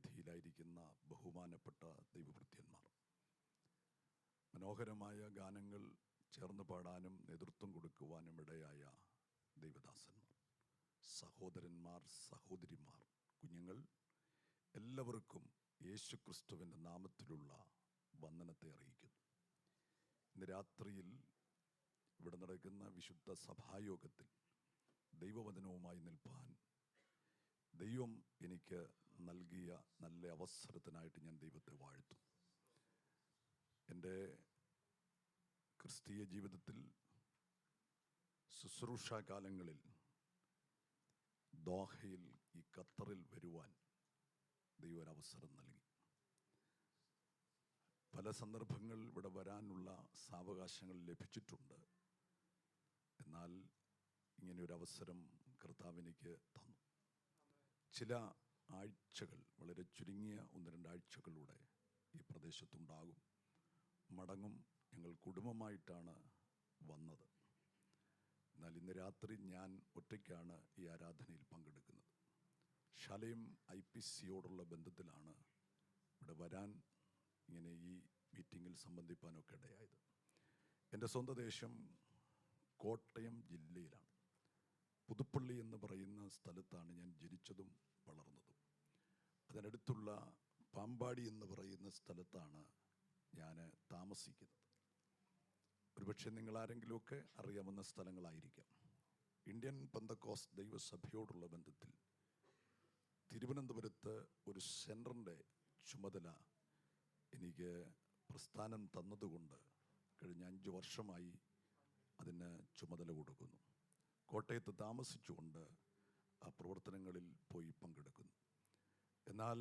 സന്നിധിയിലായിരിക്കുന്ന ബഹുമാനപ്പെട്ട ദൈവഭൃത്യന്മാർ, മനോഹരമായ ഗാനങ്ങൾ ചേർന്ന് പാടാനും നേതൃത്വം കൊടുക്കുവാനും ഇടയായ ദൈവദാസന്മാർ, സഹോദരന്മാർ, സഹോദരിമാർ, കുഞ്ഞുങ്ങൾ, എല്ലാവർക്കും യേശുക്രിസ്തുവിൻ്റെ നാമത്തിലുള്ള വന്ദനത്തെ അറിയിക്കുന്നു. ഇന്ന് രാത്രിയിൽ ഇവിടെ നടക്കുന്ന വിശുദ്ധ സഭായോഗത്തിൽ ദൈവവചനവുമായി നിൽപ്പാൻ ദൈവം എനിക്ക് നൽകിയ നല്ല അവസരത്തിനായിട്ട് ഞാൻ ദൈവത്തെ വാഴ്ത്തും. എൻ്റെ ക്രിസ്തീയ ജീവിതത്തിൽ ശുശ്രൂഷാകാലങ്ങളിൽ ദോഹയിൽ ഈ ഖത്തറിൽ വരുവാൻ ദൈവം ഒരവസരം നൽകി. പല സന്ദർഭങ്ങൾ ഇവിടെ വരാനുള്ള സാവകാശങ്ങൾ ലഭിച്ചിട്ടുണ്ട്. എന്നാൽ ഇങ്ങനെയൊരവസരം കർത്താവ് എനിക്ക് തന്നു. ചില ആഴ്ചകൾ, വളരെ ചുരുങ്ങിയ 1-2 ആഴ്ചകളിലൂടെ ഈ പ്രദേശത്തുണ്ടാകും. മടങ്ങും. ഞങ്ങൾ കുടുംബമായിട്ടാണ് വന്നത്. എന്നാൽ ഇന്ന് രാത്രി ഞാൻ ഒറ്റയ്ക്കാണ് ഈ ആരാധനയിൽ പങ്കെടുക്കുന്നത്. ഷാലേം IPCയോടുള്ള ബന്ധത്തിലാണ് ഇവിടെ വരാൻ, ഇങ്ങനെ ഈ മീറ്റിങ്ങിൽ സംബന്ധിപ്പാനൊക്കെ ഇടയായത്. എൻ്റെ സ്വന്തം ദേശം കോട്ടയം ജില്ലയിലാണ്. പുതുപ്പള്ളി എന്ന് പറയുന്ന സ്ഥലത്താണ് ഞാൻ ജനിച്ചതും വളർന്നതും. അതിനടുത്തുള്ള പാമ്പാടി എന്ന് പറയുന്ന സ്ഥലത്താണ് ഞാൻ താമസിക്കുന്നത്. ഒരുപക്ഷെ നിങ്ങളാരെങ്കിലുമൊക്കെ അറിയാവുന്ന സ്ഥലങ്ങളായിരിക്കാം. ഇന്ത്യൻ പെന്തക്കോസ്ത് ദൈവസഭയോടുള്ള ബന്ധത്തിൽ തിരുവനന്തപുരത്ത് ഒരു സെൻറ്ററിൻ്റെ ചുമതല എനിക്ക് പ്രസ്ഥാനം തന്നതുകൊണ്ട് കഴിഞ്ഞ 5 വർഷമായി അതിന് ചുമതല കൊടുക്കുന്നു. കോട്ടയത്ത് താമസിച്ചുകൊണ്ട് ആ പ്രവർത്തനങ്ങളിൽ പോയി പങ്കെടുക്കുന്നു. എന്നാൽ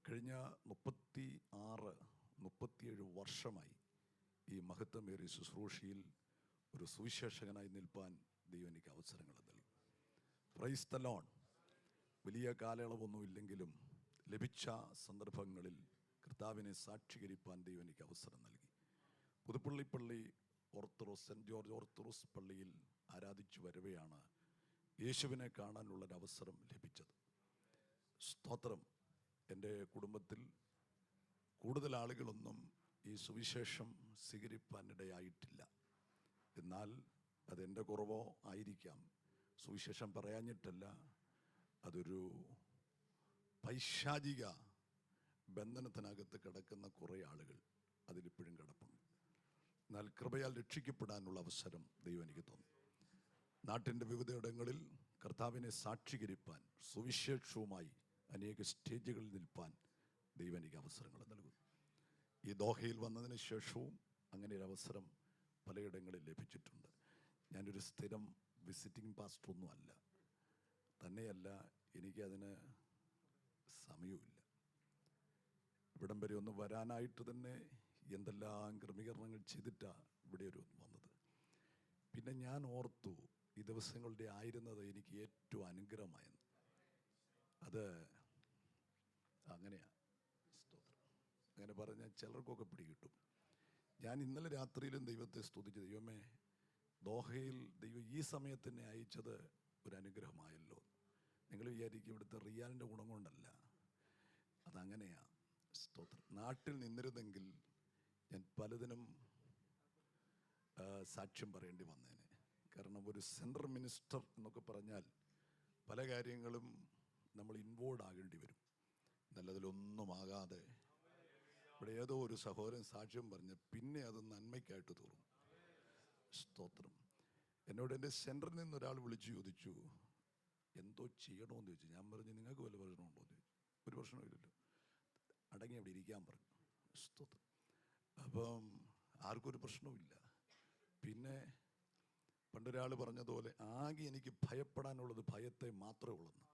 കഴിഞ്ഞ 36-37 വർഷമായി ഈ മഹത്വമേറിയ ശുശ്രൂഷയിൽ ഒരു സുവിശേഷകനായി നിൽപ്പാൻ ദൈവം എനിക്ക് അവസരങ്ങൾ നൽകി. Price the Lord. വലിയ കാലയളവൊന്നുമില്ലെങ്കിലും ലഭിച്ച സന്ദർഭങ്ങളിൽ കർത്താവിനെ സാക്ഷീകരിപ്പാൻ ദൈവം എനിക്ക് അവസരം നൽകി. പുതുപ്പള്ളി പള്ളി ഓർത്തഡോക്സ്, സെൻറ്റ് ജോർജ് ഓർത്തഡോക്സ് പള്ളിയിൽ ആരാധിച്ചു വരവെയാണ് യേശുവിനെ കാണാനുള്ളൊരവസരം ലഭിച്ചത്. സ്തോത്രം. എൻ്റെ കുടുംബത്തിൽ കൂടുതൽ ആളുകളൊന്നും ഈ സുവിശേഷം സ്വീകരിപ്പാനിടയായിട്ടില്ല. എന്നാൽ അതെൻ്റെ കുറവോ ആയിരിക്കാം. സുവിശേഷം പറയാഞ്ഞിട്ടല്ല, അതൊരു പൈശാചിക ബന്ധനത്തിനകത്ത് കിടക്കുന്ന കുറേ ആളുകൾ അതിലിപ്പോഴും കിടപ്പുണ്ട്. എന്നാൽ കൃപയാൽ രക്ഷിക്കപ്പെടാനുള്ള അവസരം ദൈവം എനിക്ക് തന്നു. നാട്ടിൻ്റെ വിവിധയിടങ്ങളിൽ കർത്താവിനെ സാക്ഷീകരിപ്പാൻ, സുവിശേഷവുമായി അനേക സ്റ്റേജുകളിൽ നിൽപ്പാൻ ദൈവം എനിക്ക് അവസരങ്ങൾ നൽകുന്നു. ഈ ദോഹയിൽ വന്നതിന് ശേഷവും അങ്ങനെ ഒരു അവസരം പലയിടങ്ങളിൽ ലഭിച്ചിട്ടുണ്ട്. ഞാനൊരു സ്ഥിരം വിസിറ്റിംഗ് പാസ്റ്ററൊന്നും അല്ല. തന്നെയല്ല, എനിക്കതിന് സമയവുമില്ല. ഇവിടം വരെ ഒന്ന് വരാനായിട്ട് തന്നെ എന്തെല്ലാം ക്രമീകരണങ്ങൾ ചെയ്തിട്ടാണ് ഇവിടെ ഒരു വന്നത്. പിന്നെ ഞാൻ ഓർത്തു, ഈ ദിവസങ്ങളുടെ ആയിരുന്നത് എനിക്ക് ഏറ്റവും അനുഗ്രഹമായെന്ന്. അത് അങ്ങനെയാണ്. സ്തോത്രം. അങ്ങനെ പറഞ്ഞാൽ ചിലർക്കൊക്കെ പിടികിട്ടും. ഞാൻ ഇന്നലെ രാത്രിയിലും ദൈവത്തെ സ്തുതിച്ചു. ദൈവമേ, ദോഹയിൽ ദൈവം ഈ സമയത്ത് തന്നെ അയച്ചത് ഒരു അനുഗ്രഹമായല്ലോ. നിങ്ങൾ വിചാരിക്കും ഇവിടുത്തെ റിയാലിൻ്റെ ഗുണം കൊണ്ടല്ല, അതങ്ങനെയാണ്. സ്തോത്രം. നാട്ടിൽ നിന്നിരുന്നെങ്കിൽ ഞാൻ പലതിനും സാക്ഷ്യം പറയേണ്ടി വന്നേനെ. കാരണം ഒരു സെൻട്രൽ മിനിസ്റ്റർ എന്നൊക്കെ പറഞ്ഞാൽ പല കാര്യങ്ങളും നമ്മൾ ഇൻവോൾവ് ആകേണ്ടി വരും. നല്ലതിലൊന്നും ആകാതെ ഇവിടെ ഏതോ ഒരു സഹോദരൻ സാക്ഷ്യം പറഞ്ഞ് പിന്നെ അത് നന്മയ്ക്കായിട്ട് തോന്നും. സ്തോത്രം. എന്നോട് എൻ്റെ സെൻറ്ററിൽ നിന്ന് ഒരാൾ വിളിച്ചു ചോദിച്ചു, എന്തോ ചെയ്യണമെന്ന് ചോദിച്ചു. ഞാൻ പറഞ്ഞു, നിങ്ങൾക്ക് വല്ല പ്രശ്നമുണ്ടോ എന്ന് ചോദിച്ചു. ഒരു പ്രശ്നമില്ലല്ലോ, അടങ്ങി അവിടെ ഇരിക്കാൻ പറഞ്ഞു. സ്തോത്രം. അപ്പം ആർക്കും ഒരു പ്രശ്നവുമില്ല. പിന്നെ പണ്ടൊരാൾ പറഞ്ഞതുപോലെ, ആകെ എനിക്ക് ഭയപ്പെടാനുള്ളത് ഭയത്തെ മാത്രമേ ഉള്ളെന്ന്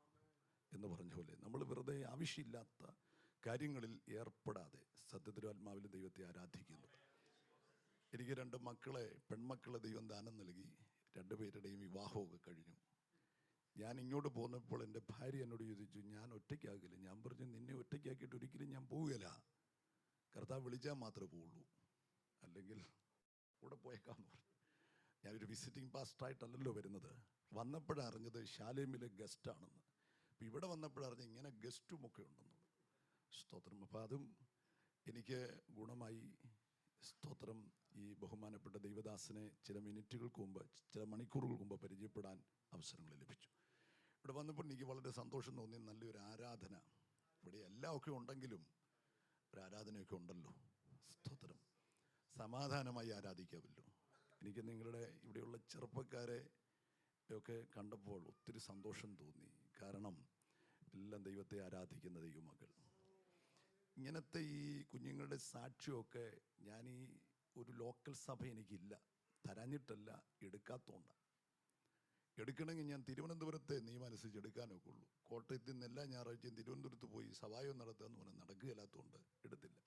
എന്ന് പറഞ്ഞ പോലെ നമ്മൾ വെറുതെ ആവശ്യമില്ലാത്ത കാര്യങ്ങളിൽ ഏർപ്പെടാതെ സത്യത്തിലും ആത്മാവിലും ദൈവത്തെ ആരാധിക്കുന്നു. എനിക്ക് 2 പെൺമക്കളെ ദൈവം ദാനം നൽകി. 2 പേരുടെയും വിവാഹമൊക്കെ കഴിഞ്ഞു. ഞാൻ ഇങ്ങോട്ട് പോന്നപ്പോൾ എൻ്റെ ഭാര്യ എന്നോട് ചോദിച്ചു, ഞാൻ ഒറ്റയ്ക്കാകില്ല. ഞാൻ പറഞ്ഞു, നിന്നെ ഒറ്റയ്ക്കാക്കിയിട്ട് ഒരിക്കലും ഞാൻ പോവുകയില്ല. കർത്താവ് വിളിച്ചാൽ മാത്രമേ പോവുള്ളൂ, അല്ലെങ്കിൽ കൂടെ പോയേക്കാമെന്ന് പറഞ്ഞു. ഞാനൊരു വിസിറ്റിംഗ് പാസ്റ്ററായിട്ടല്ലല്ലോ വരുന്നത്. വന്നപ്പോഴറിഞ്ഞത് ഷാലേമിലെ ഗസ്റ്റാണെന്ന്. അപ്പോൾ ഇവിടെ വന്നപ്പോഴറിഞ്ഞ് ഇങ്ങനെ ഗസ്റ്റുമൊക്കെ ഉണ്ടെന്നുള്ളത്. സ്തോത്രം. അപ്പം അതും എനിക്ക് ഗുണമായി. സ്തോത്രം. ഈ ബഹുമാനപ്പെട്ട ദൈവദാസനെ ചില മിനിറ്റുകൾക്ക് മുമ്പ്, ചില മണിക്കൂറുകൾക്ക് മുമ്പ് പരിചയപ്പെടാൻ അവസരങ്ങൾ ലഭിച്ചു. ഇവിടെ വന്നപ്പോൾ എനിക്ക് വളരെ സന്തോഷം തോന്നി. നല്ലൊരു ആരാധന ഇവിടെ എല്ലാമൊക്കെ ഉണ്ടെങ്കിലും ഒരു ആരാധനയൊക്കെ ഉണ്ടല്ലോ. സ്തോത്രം. സമാധാനമായി ആരാധിക്കാമല്ലോ. എനിക്ക് നിങ്ങളുടെ ഇവിടെയുള്ള ചെറുപ്പക്കാരെ ഒക്കെ കണ്ടപ്പോൾ ഒത്തിരി സന്തോഷം തോന്നി. കാരണം എല്ലാം ദൈവത്തെ ആരാധിക്കുന്ന ദൈവമക്കൾ. ഇങ്ങനത്തെ ഈ കുഞ്ഞുങ്ങളുടെ സാക്ഷ്യമൊക്കെ ഞാൻ ഈ ഒരു ലോക്കൽ സഭ എനിക്കില്ല, തരാഞ്ഞിട്ടല്ല, എടുക്കാത്തതുകൊണ്ടാണ്. എടുക്കണമെങ്കിൽ ഞാൻ തിരുവനന്തപുരത്തെ നിയമം അനുസരിച്ച് എടുക്കാനൊക്കെ ഉള്ളൂ. കോട്ടയത്തിൽ നിന്ന് എല്ലാ ഞായറാഴ്ചയും തിരുവനന്തപുരത്ത് പോയി സഭായം നടത്തുക എന്ന് പറഞ്ഞാൽ നടക്കുകയില്ലാത്തതുകൊണ്ട് എടുത്തില്ല.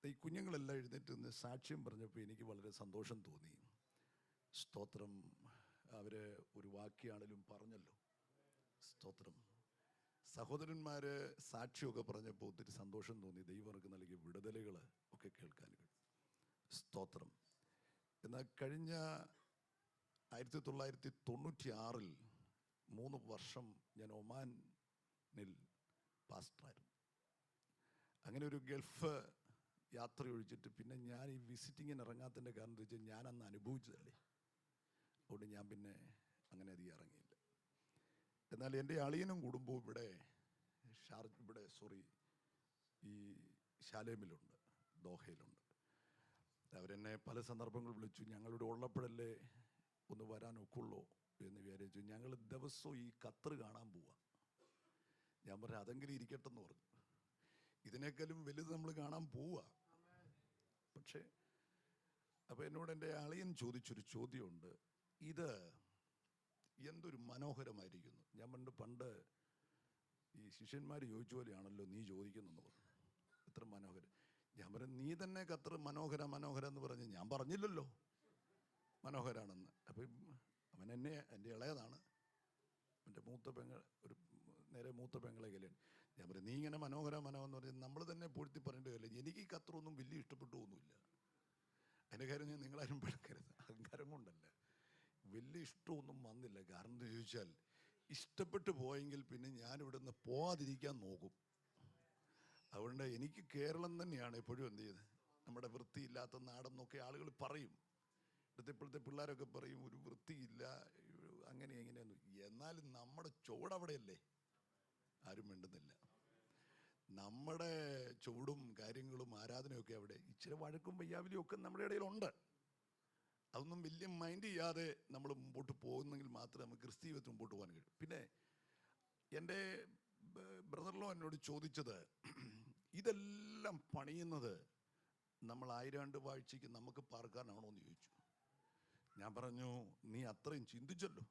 ഈ കുഞ്ഞുങ്ങളെല്ലാം എഴുന്നേറ്റ് നിന്ന് സാക്ഷ്യം പറഞ്ഞപ്പോൾ എനിക്ക് വളരെ സന്തോഷം തോന്നി. സ്തോത്രം. അവർ ഒരു വാക്യാണെങ്കിലും പറഞ്ഞല്ലോ. സ്തോത്രം. സഹോദരന്മാർ സാക്ഷിയൊക്കെ പറഞ്ഞപ്പോൾ ഒത്തിരി സന്തോഷം തോന്നി. ദൈവം അവർക്ക് നൽകിയ വിടുതലുകൾ ഒക്കെ കേൾക്കാൻ കഴിയും. സ്തോത്രം. എന്നാൽ കഴിഞ്ഞ 1996 3 വർഷം ഞാൻ ഒമാനിൽ പാസ്റ്ററായിരുന്നു. അങ്ങനെ ഒരു ഗൾഫ് യാത്ര ഒഴിച്ചിട്ട് പിന്നെ ഞാൻ ഈ വിസിറ്റിങ്ങിന് ഇറങ്ങാത്തതിൻ്റെ കാരണം എന്താ വെച്ചാൽ ഞാൻ അന്ന് അനുഭവിച്ചതല്ലേ. അതുകൊണ്ട് ഞാൻ പിന്നെ അങ്ങനെ അധികം ഇറങ്ങിയില്ല. എന്നാൽ എൻ്റെ അളിയനും കുടുംബവും ഈ ശാലേമിലുണ്ട്, ദോഹയിലുണ്ട്. അവരെന്നെ പല സന്ദർഭങ്ങൾ വിളിച്ചു. ഞങ്ങളിവിടെ ഉള്ളപ്പോഴല്ലേ ഒന്ന് വരാനൊക്കുള്ളൂ എന്ന് വിചാരിച്ചു. ഞങ്ങൾ ദിവസവും ഈ ഖത്തർ കാണാൻ പോവാ. ഞാൻ പറഞ്ഞു അതെങ്കിലും ഇരിക്കട്ടെന്ന് പറഞ്ഞു. ഇതിനേക്കാളും വലുത് നമ്മൾ കാണാൻ പോവുക. പക്ഷേ അപ്പോൾ എന്നോട് എൻ്റെ അളിയൻ ചോദിച്ചൊരു ചോദ്യമുണ്ട്. ഇത് എന്തൊരു മനോഹരമായിരിക്കുന്നു. ഞാൻ പണ്ട് ഈ ശിഷ്യന്മാർ ചോദിച്ച പോലെയാണല്ലോ നീ ചോദിക്കുന്നെന്ന് പറഞ്ഞു. എത്ര മനോഹരം. ഞാൻ പറഞ്ഞു നീ തന്നെ ഖത്തർ മനോഹര എന്ന് പറഞ്ഞ് ഞാൻ പറഞ്ഞില്ലല്ലോ മനോഹരാണെന്ന്. അപ്പം എൻ്റെ ഇളയതാണ്, എൻ്റെ മൂത്ത പെങ്ങളെ കല്യാണം. ഞാൻ പറഞ്ഞു നീ ഇങ്ങനെ മനോഹര എന്ന് പറഞ്ഞാൽ നമ്മൾ തന്നെ പൂഴ്ത്തി പറഞ്ഞിട്ട് കാര്യമില്ല. എനിക്ക് ഈ ഖത്തറൊന്നും വലിയ ഇഷ്ടപ്പെട്ടു ഒന്നുമില്ല. അതിൻ്റെ കാര്യം ഞാൻ നിങ്ങളാരും പെടുക്കരുത്, അഹങ്കാരം കൊണ്ടല്ല. വലിയ ഇഷ്ടമൊന്നും വന്നില്ല. കാരണം എന്താ ചോദിച്ചാൽ ഇഷ്ടപ്പെട്ടു പോയെങ്കിൽ പിന്നെ ഞാനിവിടെ നിന്ന് പോകാതിരിക്കാൻ നോക്കും. അതുകൊണ്ട് എനിക്ക് കേരളം തന്നെയാണ് എപ്പോഴും എന്ത് ചെയ്ത് നമ്മുടെ വൃത്തിയില്ലാത്ത നാടെന്നൊക്കെ ആളുകൾ പറയും. ഇപ്പോഴത്തെ പിള്ളേരൊക്കെ പറയും ഒരു വൃത്തിയില്ല അങ്ങനെ എങ്ങനെയാന്ന്. എന്നാലും നമ്മുടെ ചുവടവിടെയല്ലേ, ആരും മിണ്ടുന്നില്ല. നമ്മുടെ ചുവടും കാര്യങ്ങളും ആരാധനയൊക്കെ അവിടെ. ഇച്ചിരി വഴക്കും വയ്യാവിലിയും ഒക്കെ നമ്മുടെ ഇടയിലുണ്ട്. അതൊന്നും വലിയ മൈൻഡ് ചെയ്യാതെ നമ്മൾ മുമ്പോട്ട് പോകുന്നെങ്കിൽ മാത്രമേ നമുക്ക് ക്രിസ്തീയ ജീവിതത്തിൽ മുമ്പോട്ട് പോകാൻ കഴിയും. പിന്നെ എൻ്റെ ബ്രദറിലോ എന്നോട് ചോദിച്ചത്, ഇതെല്ലാം പണിയുന്നത് നമ്മൾ 1000 ആണ്ട് വാഴ്ചയ്ക്ക് നമുക്ക് പാർക്കാനാണോ എന്ന് ചോദിച്ചു. ഞാൻ പറഞ്ഞു നീ അത്രയും ചിന്തിച്ചല്ലോ.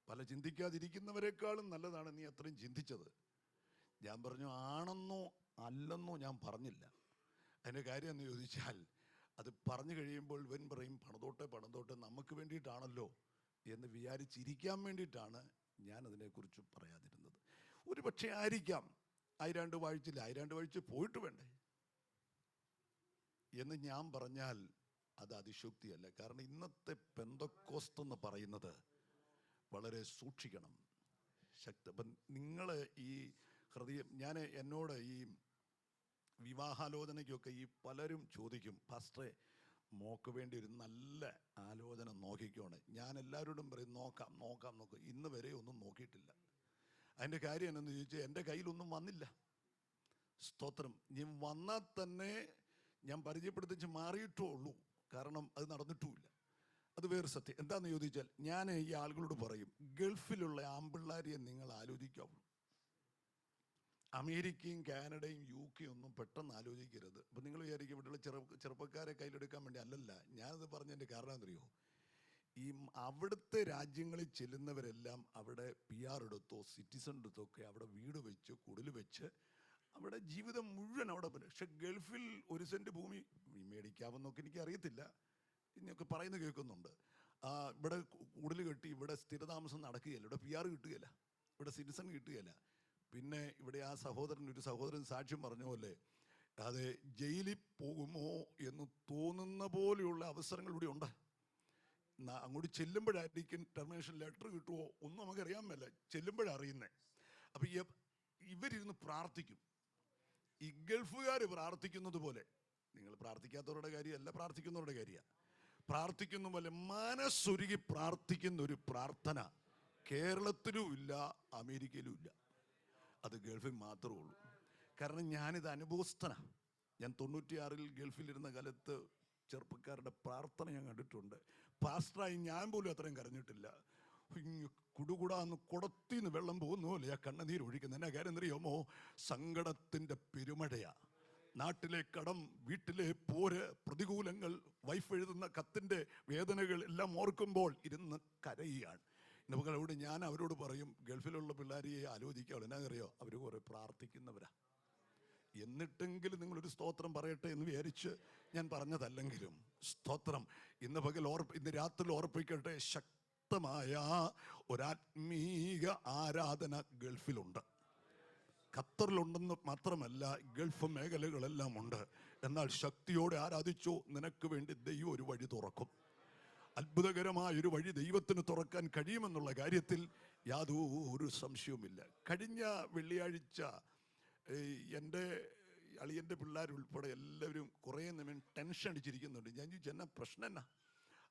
പല ചിന്തിക്കാതിരിക്കുന്നവരെക്കാളും നല്ലതാണ് നീ അത്രയും ചിന്തിച്ചത്. ഞാൻ പറഞ്ഞു ആണെന്നോ അല്ലെന്നോ ഞാൻ പറഞ്ഞില്ല. അതിൻ്റെ കാര്യം എന്ന് ചോദിച്ചാൽ അത് പറഞ്ഞു കഴിയുമ്പോൾ ഇവൻ പറയും പണതോട്ടെ നമുക്ക് വേണ്ടിയിട്ടാണല്ലോ എന്ന് വിചാരിച്ചിരിക്കാൻ വേണ്ടിയിട്ടാണ് ഞാൻ അതിനെക്കുറിച്ച് പറയാതിരുന്നത്. ഒരു പക്ഷേ ആയിരിക്കാം 1000 ആണ്ട് വാഴ്ചയില്ല, 1000 ആണ്ട് വാഴ്ച പോയിട്ട് വേണ്ടേ എന്ന് ഞാൻ പറഞ്ഞാൽ അത് അതിശോക്തിയല്ല. കാരണം ഇന്നത്തെ പെന്തക്കോസ്ത് എന്ന് പറയുന്നത് വളരെ സൂക്ഷിക്കണം. അപ്പം നിങ്ങൾ ഈ ഹൃദയം, എന്നോട് ഈ വിവാഹാലോചനയ്ക്കൊക്കെ ഈ പലരും ചോദിക്കും, പാസ്റ്ററെ മോക്ക് വേണ്ടി ഒരു നല്ല ആലോചന നോക്കിക്കോണേ. ഞാൻ എല്ലാവരോടും പറയും നോക്കാം. ഇന്ന് വരെ ഒന്നും നോക്കിയിട്ടില്ല. അതിൻ്റെ കാര്യം എന്നു ചോദിച്ചാൽ എൻ്റെ കയ്യിലൊന്നും വന്നില്ല. സ്തോത്രം. ഞാൻ വന്നാൽ തന്നെ ഞാൻ പരിചയപ്പെടുത്തിച്ച് മാറിയിട്ടേ ഉള്ളൂ. കാരണം അത് നടന്നിട്ടുമില്ല. അത് വേറെ സത്യം. എന്താണെന്ന് ചോദിച്ചാൽ ഞാൻ ഈ ആളുകളോട് പറയും, ഗൾഫിലുള്ള ആമ്പിള്ളാരെ നിങ്ങൾ ആലോചിക്കാവൂ. അമേരിക്കയും കാനഡയും UK ഒന്നും പെട്ടെന്ന് ആലോചിക്കരുത്. അപ്പം നിങ്ങൾ വിചാരിക്കും ഇവിടെയുള്ള ചെറുപ്പക്കാരെ കയ്യിലെടുക്കാൻ വേണ്ടി അല്ലല്ല. ഞാനത് പറഞ്ഞതിൻ്റെ കാരണം എന്നറിയോ, ഈ അവിടുത്തെ രാജ്യങ്ങളിൽ ചെല്ലുന്നവരെല്ലാം അവിടെ PR എടുത്തോ സിറ്റിസൺ എടുത്തോ ഒക്കെ അവിടെ വീട് വെച്ച് കുടിൽ വെച്ച് അവിടെ ജീവിതം മുഴുവൻ അവിടെ. പക്ഷെ ഗൾഫിൽ 1 സെൻറ്റ് ഭൂമി മേടിക്കാമെന്നൊക്കെ എനിക്ക് അറിയത്തില്ല, ഇനിയൊക്കെ പറയുന്നത് കേൾക്കുന്നുണ്ട്. ഇവിടെ കുടിൽ കെട്ടി ഇവിടെ സ്ഥിരതാമസം നടക്കുകയില്ല, ഇവിടെ PR കിട്ടുകയില്ല, ഇവിടെ സിറ്റിസൺ കിട്ടുകയില്ല. പിന്നെ ഇവിടെ ഒരു സഹോദരൻ സാക്ഷ്യം പറഞ്ഞ പോലെ അത് ജയിലിൽ പോകുമോ എന്ന് തോന്നുന്ന പോലെയുള്ള അവസരങ്ങൾ ഇവിടെ ഉണ്ട്. അങ്ങോട്ട് ചെല്ലുമ്പോഴായിരിക്കും ടെർമിനേഷൻ ലെറ്റർ കിട്ടുമോ ഒന്നും നമുക്കറിയാൻ മേല, ചെല്ലുമ്പോഴറിയുന്നത്. അപ്പം ഇവരിരുന്ന് പ്രാർത്ഥിക്കും. ഈ ഗൾഫുകാർ പ്രാർത്ഥിക്കുന്നത് പോലെ, നിങ്ങൾ പ്രാർത്ഥിക്കാത്തവരുടെ കാര്യമല്ല, പ്രാർത്ഥിക്കുന്നവരുടെ കാര്യമാണ്. പ്രാർത്ഥിക്കുന്ന പോലെ മനസ്സൊരുക്കി പ്രാർത്ഥിക്കുന്ന ഒരു പ്രാർത്ഥന കേരളത്തിലും ഇല്ല, അമേരിക്കയിലും ഇല്ല. അത് ഗൾഫിൽ മാത്രമേ ഉള്ളൂ. കാരണം ഞാനിത് അനുഭവസ്ഥനാണ്. ഞാൻ 96-ൽ ഗൾഫിലിരുന്ന കാലത്ത് ചെറുപ്പക്കാരുടെ പ്രാർത്ഥന ഞാൻ കണ്ടിട്ടുണ്ട്. പാസ്റ്ററായി ഞാൻ പോലും അത്രയും കരഞ്ഞിട്ടില്ല. കുടുകുടാന്ന് കുടത്തിന്ന് വെള്ളം പോകുന്ന പോലെ ആ കണ്ണുനീര് ഒഴിക്കുന്നത്. എന്നാ കാര്യം അറിയാമോ? സങ്കടത്തിൻ്റെ പെരുമഴയാ. നാട്ടിലെ കടം, വീട്ടിലെ പോര്, പ്രതികൂലങ്ങൾ, വൈഫ് എഴുതുന്ന കത്തിൻ്റെ വേദനകൾ എല്ലാം ഓർക്കുമ്പോൾ ഇരുന്ന് കരയുകയാണ്. ഇവിടെ ഞാൻ അവരോട് പറയും, ഗൾഫിലുള്ള പിള്ളേരെ ആലോചിക്കാവുള്ളൂ. എന്നാ അറിയോ? അവർ കുറെ പ്രാർത്ഥിക്കുന്നവരാ. എന്നിട്ടെങ്കിലും നിങ്ങളൊരു സ്തോത്രം പറയട്ടെ എന്ന് വിചാരിച്ച് ഞാൻ പറഞ്ഞതല്ലെങ്കിലും സ്തോത്രം. ഇന്ന് രാത്രി ഓർപ്പിക്കട്ടെ, ശക്തമായ ഒരാത്മീക ആരാധന ഗൾഫിലുണ്ട്. ഖത്തറിലുണ്ടെന്ന് മാത്രമല്ല, ഗൾഫ് മേഖലകളെല്ലാം ഉണ്ട്. എന്നാൽ ശക്തിയോടെ ആരാധിച്ചോ, നിനക്ക് വേണ്ടി ദൈവം ഒരു വഴി തുറക്കും. അത്ഭുതകരമായൊരു വഴി ദൈവത്തിന് തുറക്കാൻ കഴിയുമെന്നുള്ള കാര്യത്തിൽ യാതൊരു സംശയവുമില്ല. കഴിഞ്ഞ വെള്ളിയാഴ്ച എൻ്റെ അളിയൻ്റെ പിള്ളേരുൾപ്പെടെ എല്ലാവരും കുറേ നേരം ടെൻഷൻ അടിച്ചിരിക്കുന്നുണ്ട്. ഞാൻ ചോദിച്ചു, എന്നാ പ്രശ്നം എന്നാ?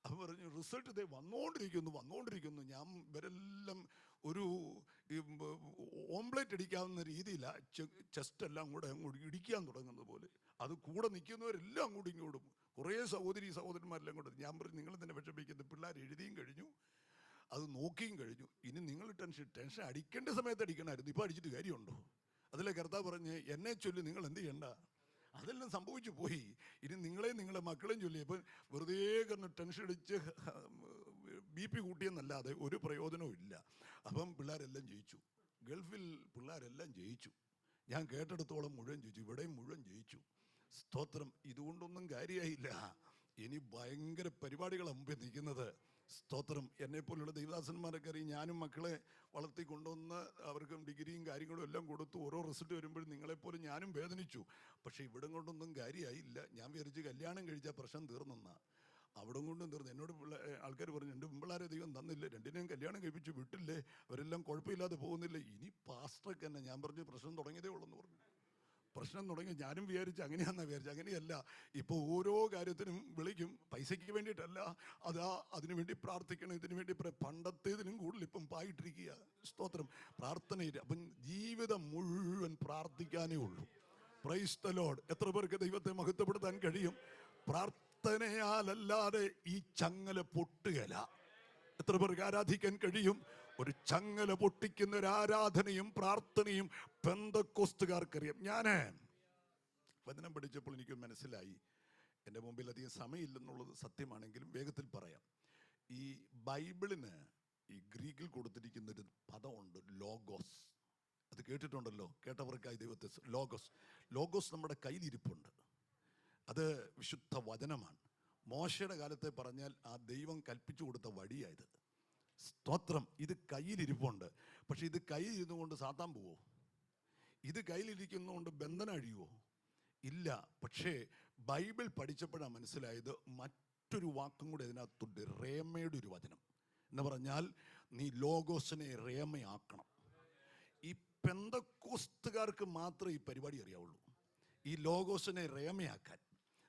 അവർ പറഞ്ഞു, റിസൾട്ട് ഇതേ വന്നുകൊണ്ടിരിക്കുന്നു. ഞാൻ ഇവരെല്ലാം ഒരു ഓംപ്ലേറ്റ് അടിക്കാവുന്ന രീതിയിലാണ് ചെസ്റ്റ് എല്ലാം കൂടെ അങ്ങോട്ട് ഇടിക്കാൻ തുടങ്ങുന്നത് പോലെ. അത് കൂടെ നിൽക്കുന്നവരെല്ലാം അങ്ങോട്ടും ഇങ്ങോട്ടും, കുറേ സഹോദരന്മാരെല്ലാം കൂടെ. ഞാൻ പറഞ്ഞു, നിങ്ങൾ തന്നെ വിഷമിക്കുന്നത്, പിള്ളേർ എഴുതിയും കഴിഞ്ഞു, അത് നോക്കിയും കഴിഞ്ഞു. ഇനി നിങ്ങൾ ടെൻഷൻ അടിക്കേണ്ട സമയത്ത് അടിക്കണമായിരുന്നു. ഇപ്പോൾ അടിച്ചിട്ട് കാര്യമുണ്ടോ? അതിലെ കർത്താവ് പറഞ്ഞ്, എന്നെ ചൊല്ലി നിങ്ങൾ എന്ത് ചെയ്യണ്ട, അതെല്ലാം സംഭവിച്ചു പോയി. ഇനി നിങ്ങളെ മക്കളെയും ചൊല്ലി. ഇപ്പം വെറുതെ കിടന്ന് ടെൻഷൻ അടിച്ച് BP കൂട്ടിയെന്നല്ലാതെ ഒരു പ്രയോജനവും ഇല്ല. അപ്പം പിള്ളേരെല്ലാം ജയിച്ചു. ഗൾഫിൽ പിള്ളേരെല്ലാം ജയിച്ചു. ഞാൻ കേട്ടെടുത്തോളം മുഴുവൻ ജയിച്ചു. ഇവിടെയും മുഴുവൻ ജയിച്ചു. സ്തോത്രം. ഇതുകൊണ്ടൊന്നും കാര്യമായില്ല. ഇനി ഭയങ്കര പരിപാടികളാണ് മുമ്പിൽ നിൽക്കുന്നത്. സ്തോത്രം. എന്നെപ്പോലുള്ള ദൈവദാസന്മാരൊക്കെ അറിയും, ഞാനും മക്കളെ വളർത്തി കൊണ്ടുവന്ന് അവർക്കും ഡിഗ്രിയും കാര്യങ്ങളും എല്ലാം കൊടുത്തു. ഓരോ റിസൾട്ട് വരുമ്പോഴും നിങ്ങളെപ്പോലും ഞാനും വേദനിച്ചു. പക്ഷേ ഇവിടം കൊണ്ടൊന്നും കാര്യമായില്ല. ഞാൻ വിചാരിച്ച് കല്യാണം കഴിച്ചാൽ പ്രശ്നം തീർന്നെന്നാ. അവിടം കൊണ്ടും തീർന്നു. എന്നോട് ആൾക്കാർ പറഞ്ഞു, 2 പിള്ളേരെ ദൈവം തന്നില്ലേ, 2നെയും കല്യാണം കഴിപ്പിച്ച് വിട്ടില്ലേ, അവരെല്ലാം കുഴപ്പമില്ലാതെ പോകുന്നില്ലേ, ഇനി പാസ്റ്റർക്ക് തന്നെ. ഞാൻ പറഞ്ഞു, പ്രശ്നം തുടങ്ങിയതേ ഉള്ളൂ എന്ന് പറഞ്ഞു. പ്രശ്നം തുടങ്ങി. ഞാനും വിചാരിച്ചു അങ്ങനെയാണെന്നാണ് വിചാരിച്ചു. അങ്ങനെയല്ല. ഇപ്പോൾ ഓരോ കാര്യത്തിനും വിളിക്കും, പൈസയ്ക്ക് വേണ്ടിയിട്ടല്ല, അതിനു വേണ്ടി പ്രാർത്ഥിക്കണം, ഇതിനു വേണ്ടി. പണ്ടത്തേതിനും കൂടുതൽ ഇപ്പം പായിട്ടിരിക്കുക. സ്തോത്രം. പ്രാർത്ഥനയിൽ അപ്പം ജീവിതം മുഴുവൻ പ്രാർത്ഥിക്കാനേ ഉള്ളൂ. Price the Lord. എത്ര പേർക്ക് ദൈവത്തെ മഹത്വപ്പെടുത്താൻ കഴിയും? പ്രാർത്ഥനയാലല്ലാതെ ഈ ചങ്ങല പൊട്ടുകയില്ല. എത്ര പേർക്ക് ആരാധിക്കാൻ കഴിയും? ഒരു ചങ്ങല പൊട്ടിക്കുന്ന ഒരു ആരാധനയും പ്രാർത്ഥനയും പെന്തക്കോസ്തുകാർക്കറിയാം. ഞാൻ വചനം പഠിച്ചപ്പോൾ എനിക്ക് മനസ്സിലായി, എൻ്റെ മുമ്പിൽ അധികം സമയമില്ലെന്നുള്ളത് സത്യമാണെങ്കിലും വേഗത്തിൽ പറയാം. ഈ ബൈബിളിന് ഈ ഗ്രീക്കിൽ കൊടുത്തിരിക്കുന്നൊരു പദമുണ്ട്, ലോഗോസ്. അത് കേട്ടിട്ടുണ്ടല്ലോ, കേട്ടവർക്കായി ദൈവത്തെ. ലോഗോസ് നമ്മുടെ കയ്യിലിരിപ്പുണ്ട്. അത് വിശുദ്ധ വചനമാണ്. മോശയുടെ കാലത്തെ പറഞ്ഞാൽ ആ ദൈവം കൽപ്പിച്ചു കൊടുത്ത വഴിയായത്. സ്തോത്രം. ഇത് കയ്യിലിരിപ്പുണ്ട്. പക്ഷെ ഇത് കയ്യിലിരുന്നു കൊണ്ട് സാത്താൻ പോവോ? ഇത് കയ്യിലിരിക്കുന്നതുകൊണ്ട് ബന്ധനം അഴിയുമോ? ഇല്ല. പക്ഷേ ബൈബിൾ പഠിച്ചപ്പോഴാണ് മനസ്സിലായത്, മറ്റൊരു വാക്കും കൂടെ ഇതിനകത്തുണ്ട്, റേമയുടെ ഒരു വചനം. എന്ന് പറഞ്ഞാൽ നീ ലോഗോസിനെ റേമയാക്കണം. ഈ പെന്തക്കോസ്തുകാർക്ക് മാത്രമേ ഈ പരിപാടി അറിയാവുള്ളൂ, ഈ ലോഗോസിനെ റേമയാക്കാൻ.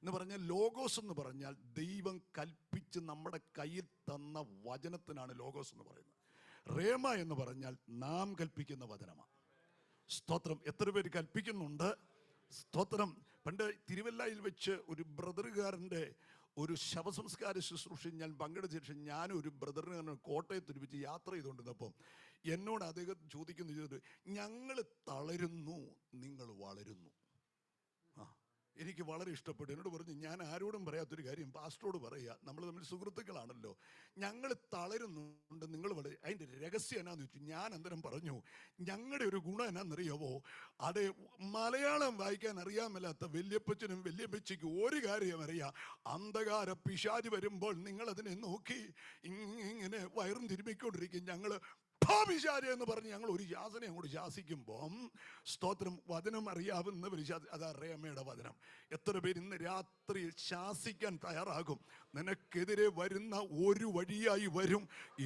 എന്ന് പറഞ്ഞാൽ ലോഗോസ് എന്ന് പറഞ്ഞാൽ ദൈവം കൽപ്പിച്ച് നമ്മുടെ കയ്യിൽ തന്ന വചനത്തിനാണ് ലോഗോസ് എന്ന് പറയുന്നത്. റേമ എന്ന് പറഞ്ഞാൽ നാം കൽപ്പിക്കുന്ന വചനമാണ്. സ്തോത്രം. എത്ര പേര് കൽപ്പിക്കുന്നുണ്ട്? സ്തോത്രം. പണ്ട് തിരുവല്ലയിൽ വെച്ച് ഒരു ബ്രദറുകാരൻ്റെ ഒരു ശവസംസ്കാര ശുശ്രൂഷ ഞാൻ പങ്കെടുത്ത ശേഷം ഞാനും ഒരു ബ്രദറിനെ കോട്ടയത്ത് ഒരുമിച്ച് യാത്ര ചെയ്തുകൊണ്ടിരുന്നപ്പോൾ എന്നോട് അദ്ദേഹം ചോദിക്കുന്നു, ഞങ്ങൾ തളരുന്നു, നിങ്ങൾ വളരുന്നു. എനിക്ക് വളരെ ഇഷ്ടപ്പെട്ടു. എന്നോട് പറഞ്ഞു, ഞാൻ ആരോടും പറയാത്തൊരു കാര്യം പാസ്റ്ററോട് പറയുക, നമ്മൾ തമ്മിൽ സുഹൃത്തുക്കളാണല്ലോ, ഞങ്ങൾ തളരുന്നുണ്ട്, നിങ്ങൾ അതിൻ്റെ രഹസ്യം എന്നാന്ന് ചോദിച്ചു. ഞാൻ അന്നേരം പറഞ്ഞു, ഞങ്ങളുടെ ഒരു ഗുണം എന്നാന്നറിയാവോ, അത് മലയാളം വായിക്കാൻ അറിയാൻ മേലാത്ത വല്യപ്പച്ചനും വല്യപ്പച്ചയ്ക്കും ഒരു കാര്യം അറിയാം, അന്ധകാര പിശാച് വരുമ്പോൾ നിങ്ങളതിനെ നോക്കി ഇങ്ങനെ വയറും തിരുമ്മിക്കൊണ്ടിരിക്കും. ഞങ്ങൾ ഭാവിചാര എന്ന് പറഞ്ഞ് ഞങ്ങൾ ഒരു ശാസനെ അങ്ങോട്ട് ശാസിക്കുമ്പം സ്തോത്രം വചനം അറിയാവുന്നവർ അതറിയാമ്മയുടെ വചനം. എത്ര പേര് ഇന്ന് രാത്രി ശാസിക്കാൻ തയ്യാറാകും? നിനക്കെതിരെ വരുന്ന ഒരു വഴിയായി വരും,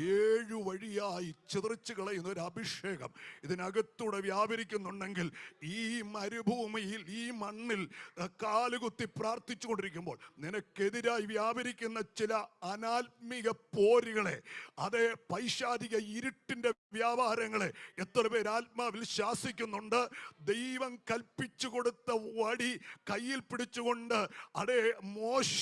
7 വഴിയായി ചിതറിച്ചു കളയുന്ന ഒരു അഭിഷേകം ഇതിനകത്തൂടെ വ്യാപരിക്കുന്നുണ്ടെങ്കിൽ ഈ മരുഭൂമിയിൽ ഈ മണ്ണിൽ കാലുകുത്തി പ്രാർത്ഥിച്ചു കൊണ്ടിരിക്കുമ്പോൾ നിനക്കെതിരായി വ്യാപരിക്കുന്ന ചില അനാത്മിക പോരുകളെ, അതേ പൈശാചിക ഇരുട്ടിന്റെ വ്യാപാരങ്ങളെ എത്ര പേര് ആത്മാവിൽ ശാസിക്കുന്നുണ്ട്? ദൈവം കൽപ്പിച്ചു കൊടുത്ത വടി കയ്യിൽ പിടിച്ചുകൊണ്ട് അതേ മോശ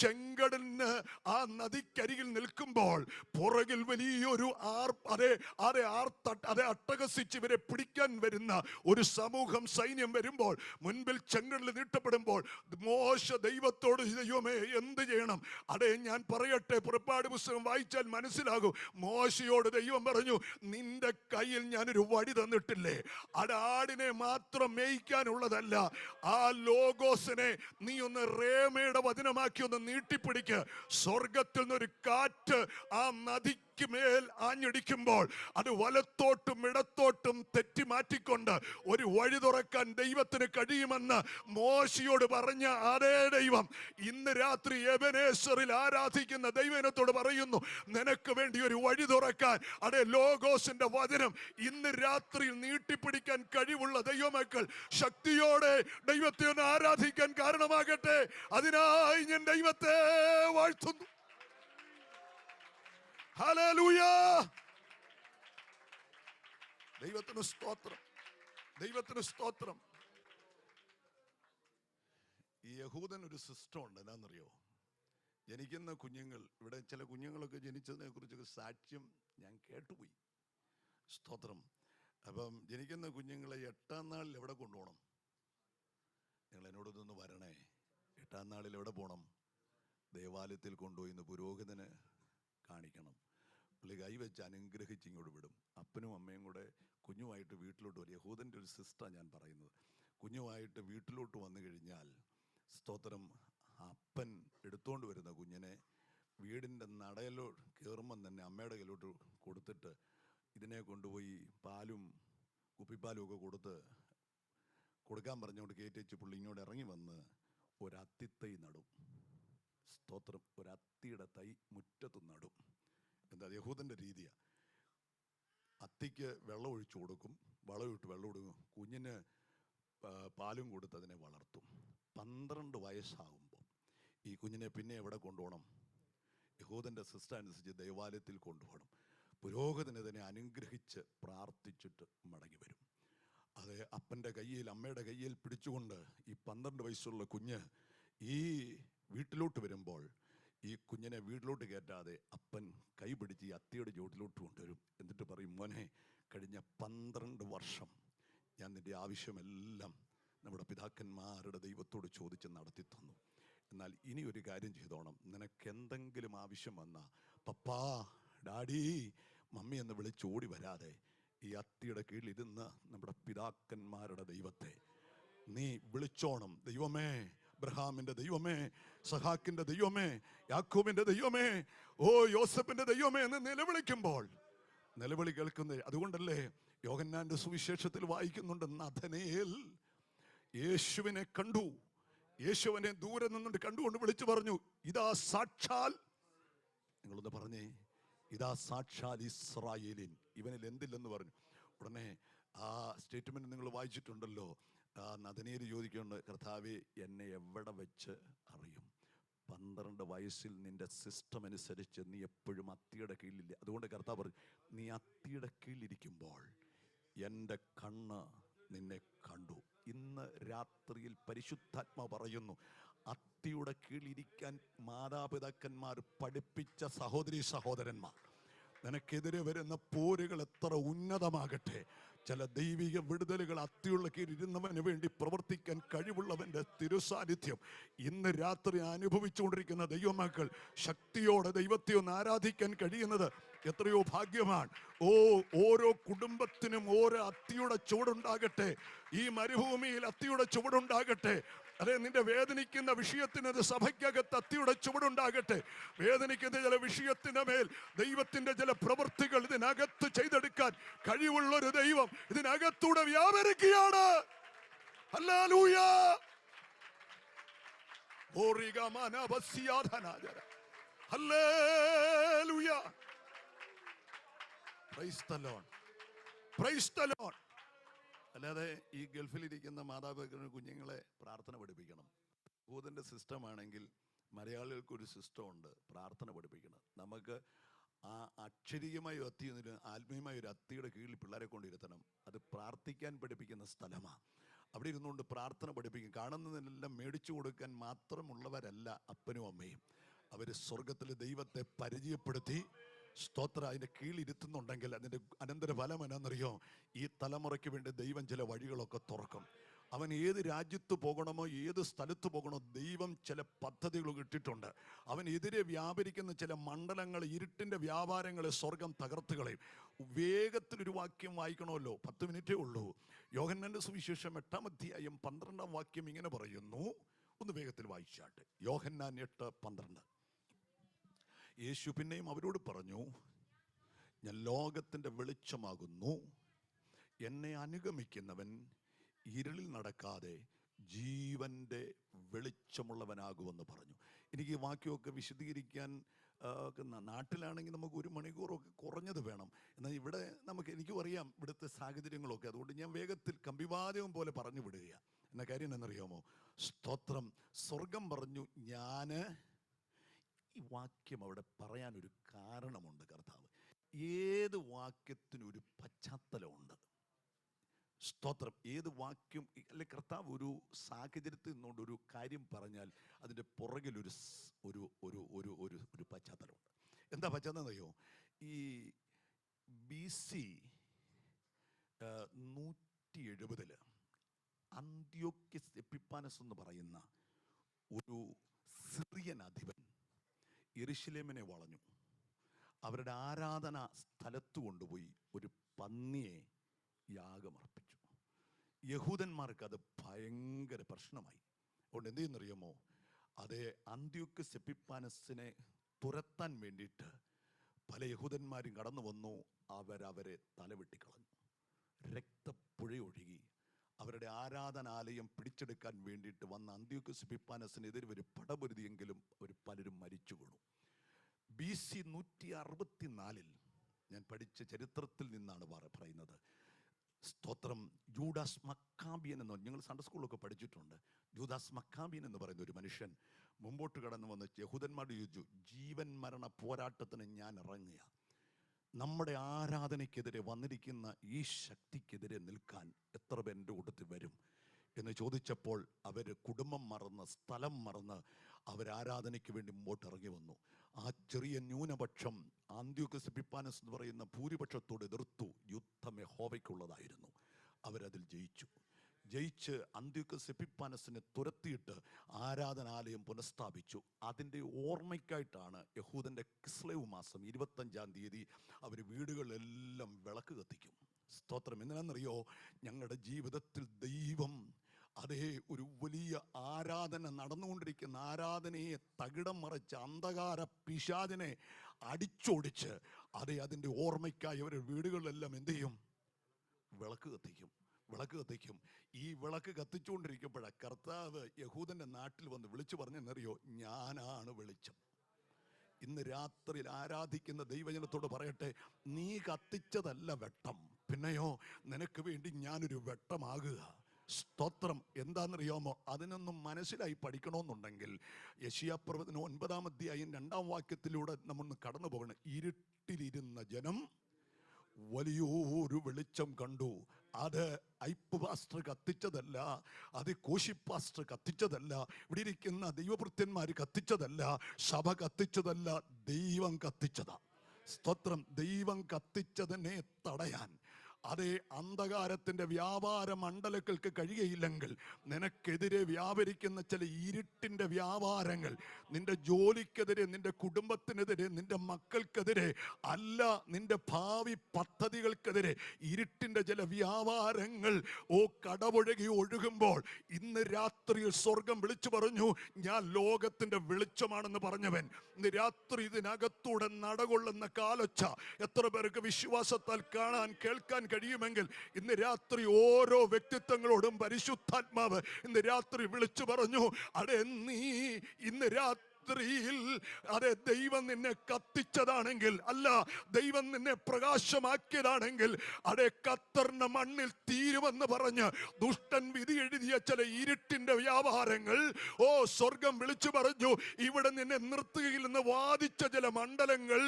ചെങ്കടലിന് ആ നദിക്കരികിൽ നിൽക്കുമ്പോൾ പുറകിൽ വലിയൊരു അട്ടഹസിച്ച് ഇവരെ പിടിക്കാൻ വരുന്ന ഒരു സമൂഹം സൈന്യം വരുമ്പോൾ, മുൻപിൽ ചെങ്കടൽ നീട്ടപ്പെടുമ്പോൾ മോശ ദൈവത്തോട്, ദൈവമേ എന്ത് ചെയ്യണം? ഞാൻ പറയട്ടെ, പുറപ്പാട് പുസ്തകം വായിച്ചാൽ മനസ്സിലാകും. മോശയോട് ദൈവം പറഞ്ഞു, നിന്റെ കയ്യിൽ ഞാനൊരു വടി തന്നിട്ടില്ലേ? ആടിനെ മാത്രം മേയ്ക്കാനുള്ളതല്ല, ആ ലോഗോസിനെ നീ ഒന്ന് റേമയുടെ വചനമാക്കി ഒന്ന് നീട്ടിപ്പിടിക്ക്. സ്വർഗത്തിൽ നിന്നൊരു കാറ്റ് ആ നദി മേൽ ആഞ്ഞടിക്കുമ്പോൾ അത് വലത്തോട്ടും ഇടത്തോട്ടും തെറ്റി മാറ്റിക്കൊണ്ട് ഒരു വഴി തുറക്കാൻ ദൈവത്തിന് കഴിയുമെന്ന് മോശയോട് പറഞ്ഞ അതേ ദൈവം ഇന്ന് രാത്രി എബനേസറിൽ ആരാധിക്കുന്ന ദൈവത്തോട് പറയുന്നു, നിനക്ക് വേണ്ടി ഒരു വഴി തുറക്കാൻ ലോഗോസിന്റെ വചനം ഇന്ന് രാത്രി നീട്ടിപ്പിടിക്കാൻ കഴിവുള്ള ദൈവമക്കൾ ശക്തിയോടെ ദൈവത്തെ ഒന്ന് ആരാധിക്കാൻ കാരണമാകട്ടെ. അതിനായി ഞാൻ ദൈവത്തെ വാഴ്ത്തുന്നു. ഹല്ലേലൂയ! ദൈവത്തിന് സ്തോത്രം, ദൈവത്തിന് സ്തോത്രം. ഈ യഹൂദൻ ഒരു സിസ്റ്റം ഉണ്ട്. എന്താണെന്നറിയോ? ജനിക്കുന്ന കുഞ്ഞുങ്ങൾ, ഇവിടെ ചില കുഞ്ഞുങ്ങളൊക്കെ ജനിച്ചതിനെ കുറിച്ചൊക്കെ സാക്ഷ്യം ഞാൻ കേട്ടുപോയി. സ്തോത്രം. അപ്പം ജനിക്കുന്ന കുഞ്ഞുങ്ങളെ 8-ാം നാളിൽ എവിടെ കൊണ്ടുപോകണം? നിങ്ങൾ എന്നോടൊന്ന് വരണേ. 8-ാം നാളിൽ എവിടെ പോകണം? ദേവാലയത്തിൽ കൊണ്ടുപോയി പുരോഹിതന് കാണിക്കണം. പുള്ളി കൈവച്ച് അനുഗ്രഹിച്ച് ഇങ്ങോട്ട് വിടും. അപ്പനും അമ്മയും കൂടെ കുഞ്ഞുമായിട്ട് വീട്ടിലോട്ട് വരും. യഹൂദൻ്റെ ഒരു സിസ്റ്റമാണ് ഞാൻ പറയുന്നത്. കുഞ്ഞുമായിട്ട് വീട്ടിലോട്ട് വന്നു കഴിഞ്ഞാൽ സ്തോത്രം, അപ്പൻ എടുത്തുകൊണ്ട് വരുന്ന കുഞ്ഞിനെ വീടിൻ്റെ നടയിലോട്ട് കയറുമ്പം തന്നെ അമ്മയുടെ കയ്യിലോട്ട് കൊടുത്തിട്ട് ഇതിനെ കൊണ്ടുപോയി പാലും കുപ്പിപ്പാലും ഒക്കെ കൊടുക്കാൻ പറഞ്ഞുകൊണ്ട് കയറ്റിച്ച് പുള്ളി ഇങ്ങോട്ട് ഇറങ്ങി വന്ന് ഒരത്തിത്തൈ നടും. സ്തോത്രം. ഒരത്തിയുടെ തൈ മുറ്റത്ത് നടും. എന്താ യഹൂദൻ്റെ രീതിയാണ്. അത്തിക്ക് വെള്ളം ഒഴിച്ചു കൊടുക്കും, വളമിട്ട് വെള്ളം കൊടുക്കും, കുഞ്ഞിന് പാലും കൊടുത്ത് അതിനെ വളർത്തും. 12 വയസ്സാകുമ്പോൾ ഈ കുഞ്ഞിനെ പിന്നെ എവിടെ കൊണ്ടുപോകണം? യഹൂദൻ്റെ സിസ്റ്റം അനുസരിച്ച് ദേവാലയത്തിൽ കൊണ്ടുപോകണം. പുരോഹിതൻ ഇതിനെ അനുഗ്രഹിച്ച് പ്രാർത്ഥിച്ചിട്ട് മടങ്ങി വരും. അത് അപ്പൻ്റെ കയ്യിൽ അമ്മയുടെ കയ്യിൽ പിടിച്ചുകൊണ്ട് ഈ 12 വയസ്സുള്ള കുഞ്ഞ് ഈ വീട്ടിലോട്ട് വരുമ്പോൾ ഈ കുഞ്ഞിനെ വീട്ടിലോട്ട് കയറ്റാതെ അപ്പൻ കൈ പിടിച്ച് ഈ അത്തിയുടെ ചുവട്ടിലോട്ട് കൊണ്ടുവരും. എന്നിട്ട് പറയും, മോനെ, കഴിഞ്ഞ 12 വർഷം ഞാൻ നിൻ്റെ ആവശ്യമെല്ലാം നമ്മുടെ പിതാക്കന്മാരുടെ ദൈവത്തോട് ചോദിച്ച് നടത്തി തന്നു. എന്നാൽ ഇനി ഒരു കാര്യം ചെയ്തോണം, നിനക്ക് എന്തെങ്കിലും ആവശ്യം വന്നാൽ പപ്പാ, ഡാഡി, മമ്മി എന്ന് വിളിച്ചോടി വരാതെ ഈ അത്തിയുടെ കീഴിലിരുന്ന് നമ്മുടെ പിതാക്കന്മാരുടെ ദൈവത്തെ നീ വിളിച്ചോണം. ദൈവമേ, അബ്രഹാമിന്റെ ദൈവമേ, സഹാക്കിന്റെ ദൈവമേ, യാക്കോബിന്റെ ദൈവമേ, ഓ യോസഫിന്റെ ദൈവമേ എന്ന് നിലവിളിക്കുമ്പോൾ നിലവിളി കേൾക്കുന്ന. അതുകൊണ്ടല്ലേ യോഹന്നാന്റെ സുവിശേഷത്തിൽ വായിക്കുന്നുണ്ട്, നഥനയേൽ യേശുവിനെ കണ്ടു, യേശുവിനെ ദൂരെ നിന്നുകൊണ്ട് കണ്ടുകൊണ്ട് വിളിച്ചു പറഞ്ഞു, ഇതാ സാക്ഷാൽ, നിങ്ങളൊന്ന് പറഞ്ഞേ, ഇതാ സാക്ഷാൽ ഇസ്രായേലിൻ, ഇവനിൽ എന്തില്ലെന്ന് പറഞ്ഞു. ഉടനെ ആ സ്റ്റേറ്റ്മെന്റ് നിങ്ങൾ വായിച്ചിട്ടുണ്ടല്ലോ. നഥനയേൽ ചോദിക്കുന്നുണ്ട്, കർത്താവേ, എന്നെ എവിടെ വെച്ച് അറിയും? 12 വയസ്സിൽ നിന്റെ സിസ്റ്റം അനുസരിച്ച് നീ എപ്പോഴും അത്തിയുടെ കീഴിലില്ല. അതുകൊണ്ട് കർത്താവ് പറഞ്ഞു, നീ അത്തിയുടെ കീഴിലിരിക്കുമ്പോൾ എൻ്റെ കണ്ണ് നിന്നെ കണ്ടു. ഇന്ന് രാത്രിയിൽ പരിശുദ്ധാത്മാ പറയുന്നു, അത്തിയുടെ കീഴിലിരിക്കാൻ മാതാപിതാക്കന്മാർ പഠിപ്പിച്ച സഹോദരി സഹോദരന്മാർ, നിനക്കെതിരെ വരുന്ന പോരുകൾ എത്ര ഉന്നതമാകട്ടെ, ചില ദൈവിക വിടുതലുകൾ അത്തിയുള്ള കീഴിരുന്നവന് വേണ്ടി പ്രവർത്തിക്കാൻ കഴിവുള്ളവൻ്റെ തിരുസാന്നിധ്യം ഇന്ന് രാത്രി അനുഭവിച്ചുകൊണ്ടിരിക്കുന്ന ദൈവമക്കൾ ശക്തിയോടെ ദൈവത്തെ ഒന്ന് ആരാധിക്കാൻ കഴിയുന്നത് എത്രയോ ഭാഗ്യമാണ്. ഓരോ കുടുംബത്തിനും ഓരോ അത്തിയുടെ ചുവടുണ്ടാകട്ടെ. ഈ മരുഭൂമിയിൽ അത്തിയുടെ ചുവടുണ്ടാകട്ടെ. അതെ, നിന്റെ വേദനിക്കുന്ന വിഷയത്തിന് ഒരു സഭയ്ക്കകത്ത് അത്തിയുടെ ചുവടുണ്ടാകട്ടെ. വേദനിക്കുന്ന ചില വിഷയത്തിന്റെ മേൽ ദൈവത്തിന്റെ ചില പ്രവൃത്തികൾ ഇതിനകത്ത് ചെയ്തെടുക്കാൻ കഴിവുള്ളൊരു ദൈവം ഇതിനകത്തൂടെ വ്യാപരിക്കുകയാണ്. Hallelujah. Hallelujah. Praise the Lord. Praise the Lord. അല്ലാതെ ഈ ഗൾഫിലിരിക്കുന്ന മാതാപിതാക്കളുടെ കുഞ്ഞുങ്ങളെ പ്രാർത്ഥന പഠിപ്പിക്കണം. യഹൂദന്റെ സിസ്റ്റം ആണെങ്കിൽ മലയാളികൾക്കൊരു സിസ്റ്റം ഉണ്ട്, പ്രാർത്ഥന പഠിപ്പിക്കണം. നമുക്ക് ആ അക്ഷരീയമായ അത്തിയൊന്നിന് ആത്മീയമായ ഒരു അത്തിയുടെ കീഴിൽ പിള്ളേരെ കൊണ്ടിരുത്തണം. അത് പ്രാർത്ഥിക്കാൻ പഠിപ്പിക്കുന്ന സ്ഥലമാണ്. അവിടെ ഇരുന്നുകൊണ്ട് പ്രാർത്ഥന പഠിപ്പിക്കും. കാണുന്നതിനെല്ലാം മേടിച്ചു കൊടുക്കാൻ മാത്രമുള്ളവരല്ല അപ്പനും അമ്മയും. അവർ സ്വർഗത്തിൽ ദൈവത്തെ പരിചയപ്പെടുത്തി സ്തോത്രം അതിൻ്റെ കീഴിലിരുത്തുന്നുണ്ടെങ്കിൽ അതിൻ്റെ അനന്തരഫലം എന്നാണെന്നറിയോ? ഈ തലമുറയ്ക്ക് വേണ്ടി ദൈവം ചില വഴികളൊക്കെ തുറക്കും. അവൻ ഏത് രാജ്യത്ത് പോകണമോ, ഏത് സ്ഥലത്ത് പോകണമോ, ദൈവം ചില പദ്ധതികൾ ഇട്ടിട്ടുണ്ട്. അവനെതിരെ വ്യാപരിക്കുന്ന ചില മണ്ഡലങ്ങൾ, ഇരുട്ടിൻ്റെ വ്യാപാരങ്ങളെ സ്വർഗം തകർത്ത് കളയും. വേഗത്തിലൊരു വാക്യം വായിക്കണമല്ലോ, 10 മിനിറ്റേ ഉള്ളൂ. യോഹന്നാന്റെ സുവിശേഷം 8-ാം അധ്യായം 12-ാം വാക്യം ഇങ്ങനെ പറയുന്നു. ഒന്ന് വേഗത്തിൽ വായിച്ചാട്ടെ. യോഹന്നാൻ 8:12. യേശു പിന്നെയും അവരോട് പറഞ്ഞു, ഞാൻ ലോകത്തിൻ്റെ വെളിച്ചമാകുന്നു. എന്നെ അനുഗമിക്കുന്നവൻ ഇരുളിൽ നടക്കാതെ ജീവൻ്റെ വെളിച്ചമുള്ളവനാകുമെന്ന് പറഞ്ഞു. എനിക്ക് ഈ വാക്യമൊക്കെ വിശദീകരിക്കാൻ നാട്ടിലാണെങ്കിൽ നമുക്ക് 1 മണിക്കൂറൊക്കെ കുറഞ്ഞത് വേണം. എന്നാൽ ഇവിടെ എനിക്കും അറിയാം ഇവിടുത്തെ സാഹചര്യങ്ങളൊക്കെ. അതുകൊണ്ട് ഞാൻ വേഗത്തിൽ കമ്പിവാദ്യം പോലെ പറഞ്ഞു വിടുകയാണ്. എന്ന കാര്യം എന്നറിയാമോ? സ്തോത്രം. സ്വർഗം പറഞ്ഞു, ഞാൻ ഈ വാക്യം അവിടെ പറയാനൊരു കാരണമുണ്ട്. കർത്താവ് ഏത് വാക്യത്തിനൊരു പശ്ചാത്തലമുണ്ട്. സ്തോത്രം. ഏത് വാക്യം അല്ലെ കർത്താവ് ഒരു സാഹചര്യത്തിൽ നിന്നുകൊണ്ട് ഒരു കാര്യം പറഞ്ഞാൽ അതിൻ്റെ പുറകിലൊരു ഒരു ഒരു ഒരു ഒരു ഒരു പശ്ചാത്തലമുണ്ട്. എന്താ പശ്ചാത്തലം അറിയോ? ഈ BC 170 അന്ത്യോക്യസ് എപ്പിപ്പാനസ് എന്ന് പറയുന്ന ഒരു സിറിയൻ അധിപൻ യെരുശലേമിനെ വളഞ്ഞു. അവരുടെ ആരാധന സ്ഥലത്ത് കൊണ്ടുപോയി ഒരു പന്നിയെ യാഗമർപ്പിച്ചു. യഹൂദന്മാർക്ക് അത് ഭയങ്കര പ്രശ്നമായി. അതുകൊണ്ട് എന്ത് ചെയ്യുന്നറിയാമോ? അതേ അന്ത്യോക്യസ് എപ്പിപ്പാനസിനെ തുരത്താൻ വേണ്ടിയിട്ട് പല യഹൂദന്മാരും കടന്നു വന്നു. അവരെ തലവെട്ടിക്കളഞ്ഞു. രക്തപ്പുഴയൊഴുകി. അവരുടെ ആരാധനാലയം പിടിച്ചെടുക്കാൻ വേണ്ടിയിട്ട് വന്ന അന്ത്യോക്യസ് എപ്പിപ്പാനസിനെതിരെ ഒരു പടപൊരുതിയെങ്കിലും പലരും മരിച്ചു വീണു. BC 164 ഞാൻ പഠിച്ച ചരിത്രത്തിൽ നിന്നാണ് പറയുന്നത്. സ്തോത്രം. ജൂദാസ് മക്കാബിയൻ എന്ന് ഞങ്ങൾ സൺഡേ സ്കൂളിലൊക്കെ പഠിച്ചിട്ടുണ്ട്. ജൂദാസ് മക്കാബിയൻ എന്ന് പറയുന്ന ഒരു മനുഷ്യൻ മുമ്പോട്ട് കടന്നു വന്ന് യഹൂദന്മാരോട് ചോദിച്ചു, ജീവൻ മരണ പോരാട്ടത്തിന് ഞാൻ ഇറങ്ങിയ നമ്മുടെ ആരാധനയ്ക്കെതിരെ വന്നിരിക്കുന്ന ഈ ശക്തിക്കെതിരെ നിൽക്കാൻ എത്ര പേർ എൻ്റെ കൂട്ടത്തിൽ വരും എന്ന് ചോദിച്ചപ്പോൾ അവർ കുടുംബം മറന്ന്, സ്ഥലം മറന്ന് അവരാരാധനയ്ക്ക് വേണ്ടി മുമ്പോട്ട് ഇറങ്ങി വന്നു. ആ ചെറിയ ന്യൂനപക്ഷം അന്ത്യോക്യസ് എപ്പിപ്പാനസ് എന്ന് പറയുന്ന ഭൂരിപക്ഷത്തോട് എതിർത്തു. യുദ്ധം യഹോവയ്ക്കുള്ളതായിരുന്നു. അവരതിൽ ജയിച്ച് അന്ത്യോക്യസ് എപ്പിപ്പാനസിനെ തുരത്തിയിട്ട് ആരാധനാലയം പുനഃസ്ഥാപിച്ചു. അതിൻ്റെ ഓർമ്മയ്ക്കായിട്ടാണ് യഹൂദൻ്റെ കിസ്ലേവ് മാസം 25-ാം തീയതി അവർ വീടുകളിലെല്ലാം വിളക്ക് കത്തിക്കും. സ്തോത്രം. എന്തിനാണെന്നറിയോ? ഞങ്ങളുടെ ജീവിതത്തിൽ ദൈവം അതേ ഒരു വലിയ ആരാധന നടന്നുകൊണ്ടിരിക്കുന്ന ആരാധനയെ തകിടം മറിച്ച് അന്ധകാര പിശാചിനെ അടിച്ചോടിച്ച് അതിൻ്റെ ഓർമ്മയ്ക്കായി അവരുടെ വീടുകളിലെല്ലാം എന്ത് ചെയ്യും? വിളക്ക് കത്തിക്കും. ഈ വിളക്ക് കത്തിച്ചുകൊണ്ടിരിക്കുമ്പോഴാണ് കർത്താവ് യഹൂദൻ്റെ നാട്ടിൽ വന്ന് വിളിച്ചു പറഞ്ഞെന്നറിയോ? ഞാനാണ് വെളിച്ചം. ഇന്ന് രാത്രിയിൽ ആരാധിക്കുന്ന ദൈവജനത്തോട് പറയട്ടെ, നീ കത്തിച്ചതല്ല വെട്ടം, പിന്നെയോ നിനക്ക് വേണ്ടി ഞാനൊരു വെട്ടമാകുക. സ്തോത്രം. എന്താണെന്നറിയാമോ? അതിനൊന്നും മനസ്സിലായി പഠിക്കണമെന്നുണ്ടെങ്കിൽ യെശയ്യാപ്രവചനം 9-ാം അധ്യായം 2-ാം വാക്യത്തിലൂടെ നമ്മൾ കടന്നു പോകണം. ഇരുട്ടിലിരുന്ന ജനം വലിയൊരു വെളിച്ചം കണ്ടു. അത് ഐപ്പ് പാസ്റ്റർ കത്തിച്ചതല്ല, അത് കോശി പാസ്റ്റർ കത്തിച്ചതല്ല, ഇവിടെ ഇരിക്കുന്ന ദൈവഭൃത്യന്മാർ കത്തിച്ചതല്ല, സഭ കത്തിച്ചതല്ല, ദൈവം കത്തിച്ചതാ. സ്തോത്രം. ദൈവം കത്തിച്ചതിനെ തടയാൻ അതേ അന്ധകാരത്തിന്റെ വ്യാപാര മണ്ഡലങ്ങൾക്ക് കഴിയുകയില്ലെങ്കിൽ നിനക്കെതിരെ വ്യാപരിക്കുന്ന ചില ഇരുട്ടിന്റെ വ്യാപാരങ്ങൾ, നിന്റെ ജോലിക്കെതിരെ, നിന്റെ കുടുംബത്തിനെതിരെ, നിന്റെ മക്കൾക്കെതിരെ, അല്ല നിന്റെ ഭാവി പദ്ധതികൾക്കെതിരെ ഇരുട്ടിന്റെ ചില വ്യാപാരങ്ങൾ കടപുഴകി ഒഴുകുമ്പോൾ ഇന്ന് രാത്രിയിൽ സ്വർഗം വിളിച്ചു പറഞ്ഞു, ഞാൻ ലോകത്തിന്റെ വെളിച്ചമാണെന്ന് പറഞ്ഞവൻ ഇന്ന് രാത്രി ഇതിനകത്തൂടെ നടകൊള്ളുന്ന കാലൊച്ച എത്ര പേർക്ക് വിശ്വാസത്താൽ കാണാൻ കേൾക്കാൻ കഴിയുമെങ്കിൽ ഇന്ന് രാത്രി ഓരോ വ്യക്തിത്വങ്ങളോടും പരിശുദ്ധാത്മാവ് ഇന്ന് രാത്രി വിളിച്ചു പറഞ്ഞു, അടെ നീ ഇന്ന് രാത്രി അതെ ദൈവം നിന്നെ കത്തിച്ചതാണെങ്കിൽ, അല്ല ദൈവം നിന്നെ പ്രകാശമാക്കിയതാണെങ്കിൽ, അതെ ഖത്തറിന്റെ മണ്ണിൽ തീരുമെന്ന് പറഞ്ഞ് ദുഷ്ടൻ വിധി എഴുതിയ ചില ഇരുട്ടിന്റെ വ്യാപാരങ്ങൾ സ്വർഗം വിളിച്ചു പറഞ്ഞു, ഇവിടെ നിന്നെ നിർത്തുകയില്ലെന്ന് വാദിച്ച ചില മണ്ഡലങ്ങൾ,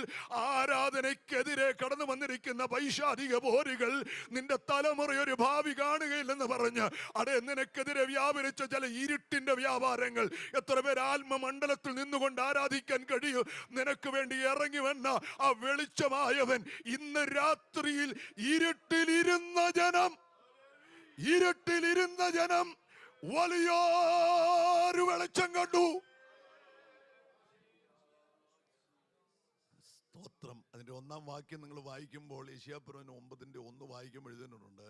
ആരാധനയ്ക്കെതിരെ കടന്നു വന്നിരിക്കുന്ന പൈശാചിക പോരുകൾ, നിന്റെ തലമുറ ഒരു ഭാവി കാണുകയില്ലെന്ന് പറഞ്ഞ് അതെ നിനക്കെതിരെ വ്യാപരിച്ച ചില ഇരുട്ടിന്റെ വ്യാപാരങ്ങൾ, എത്ര പേർ ആത്മമണ്ഡലത്തിൽ നിന്നുകൊണ്ട് ആരാധിക്കാൻ കഴിയും? നിനക്ക് വേണ്ടി ഇറങ്ങി വന്ന ആ വെളിച്ചമായവൻ ഇന്ന് രാത്രിയിൽ ഇരുട്ടിലിരുന്ന ജനം വലിയൊരു വെളിച്ചം കണ്ടു. സ്തോത്രം. അതിന്റെ 1-ാം വാക്യം നിങ്ങൾ വായിക്കുമ്പോൾ യെശയ്യാപ്രവചനം 9:1 വായിക്കുമ്പോൾ എഴുതുന്നുണ്ട്,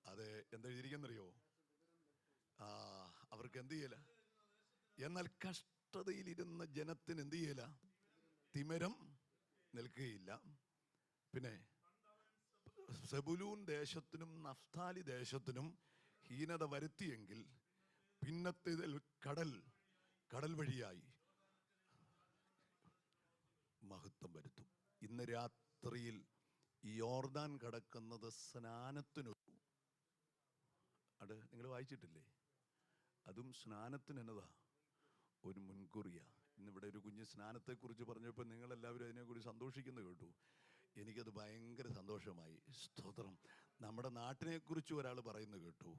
അത് എന്തെഴുതിയിരിക്കുന്നറിയോ? അവർക്ക് എന്ത് ചെയ്യല, എന്നാൽ കഷ്ടതയിലിരുന്ന ജനത്തിന് എന്ത് ചെയ്യല, തിമിരം നിൽക്കുകയില്ല. പിന്നെ സെബുലൂൻ ദേശത്തിനും നഫ്താലി ദേശത്തിനും ഹീനത വരുത്തിയെങ്കിൽ പിന്നത്തേതിൽ കടൽ വഴിയായി മഹത്വം വരുത്തും. ഇന്ന് രാത്രിയിൽ യോർദാൻ കടക്കുന്നത് സ്നാനത്തിനു, അത് നിങ്ങൾ വായിച്ചിട്ടില്ലേ? അതും സ്നാനത്തിന് എന്നതാ, ഒരു മുൻകുറിയാ. ഇന്നിവിടെ ഒരു കുഞ്ഞ് സ്നാനത്തെക്കുറിച്ച് പറഞ്ഞപ്പോൾ നിങ്ങളെല്ലാവരും അതിനെക്കുറിച്ച് സന്തോഷിക്കുന്നത് കേട്ടു. എനിക്കത് ഭയങ്കര സന്തോഷമായി. സ്തോത്രം. നമ്മുടെ നാട്ടിനെക്കുറിച്ച് ഒരാൾ പറയുന്നത് കേട്ടു,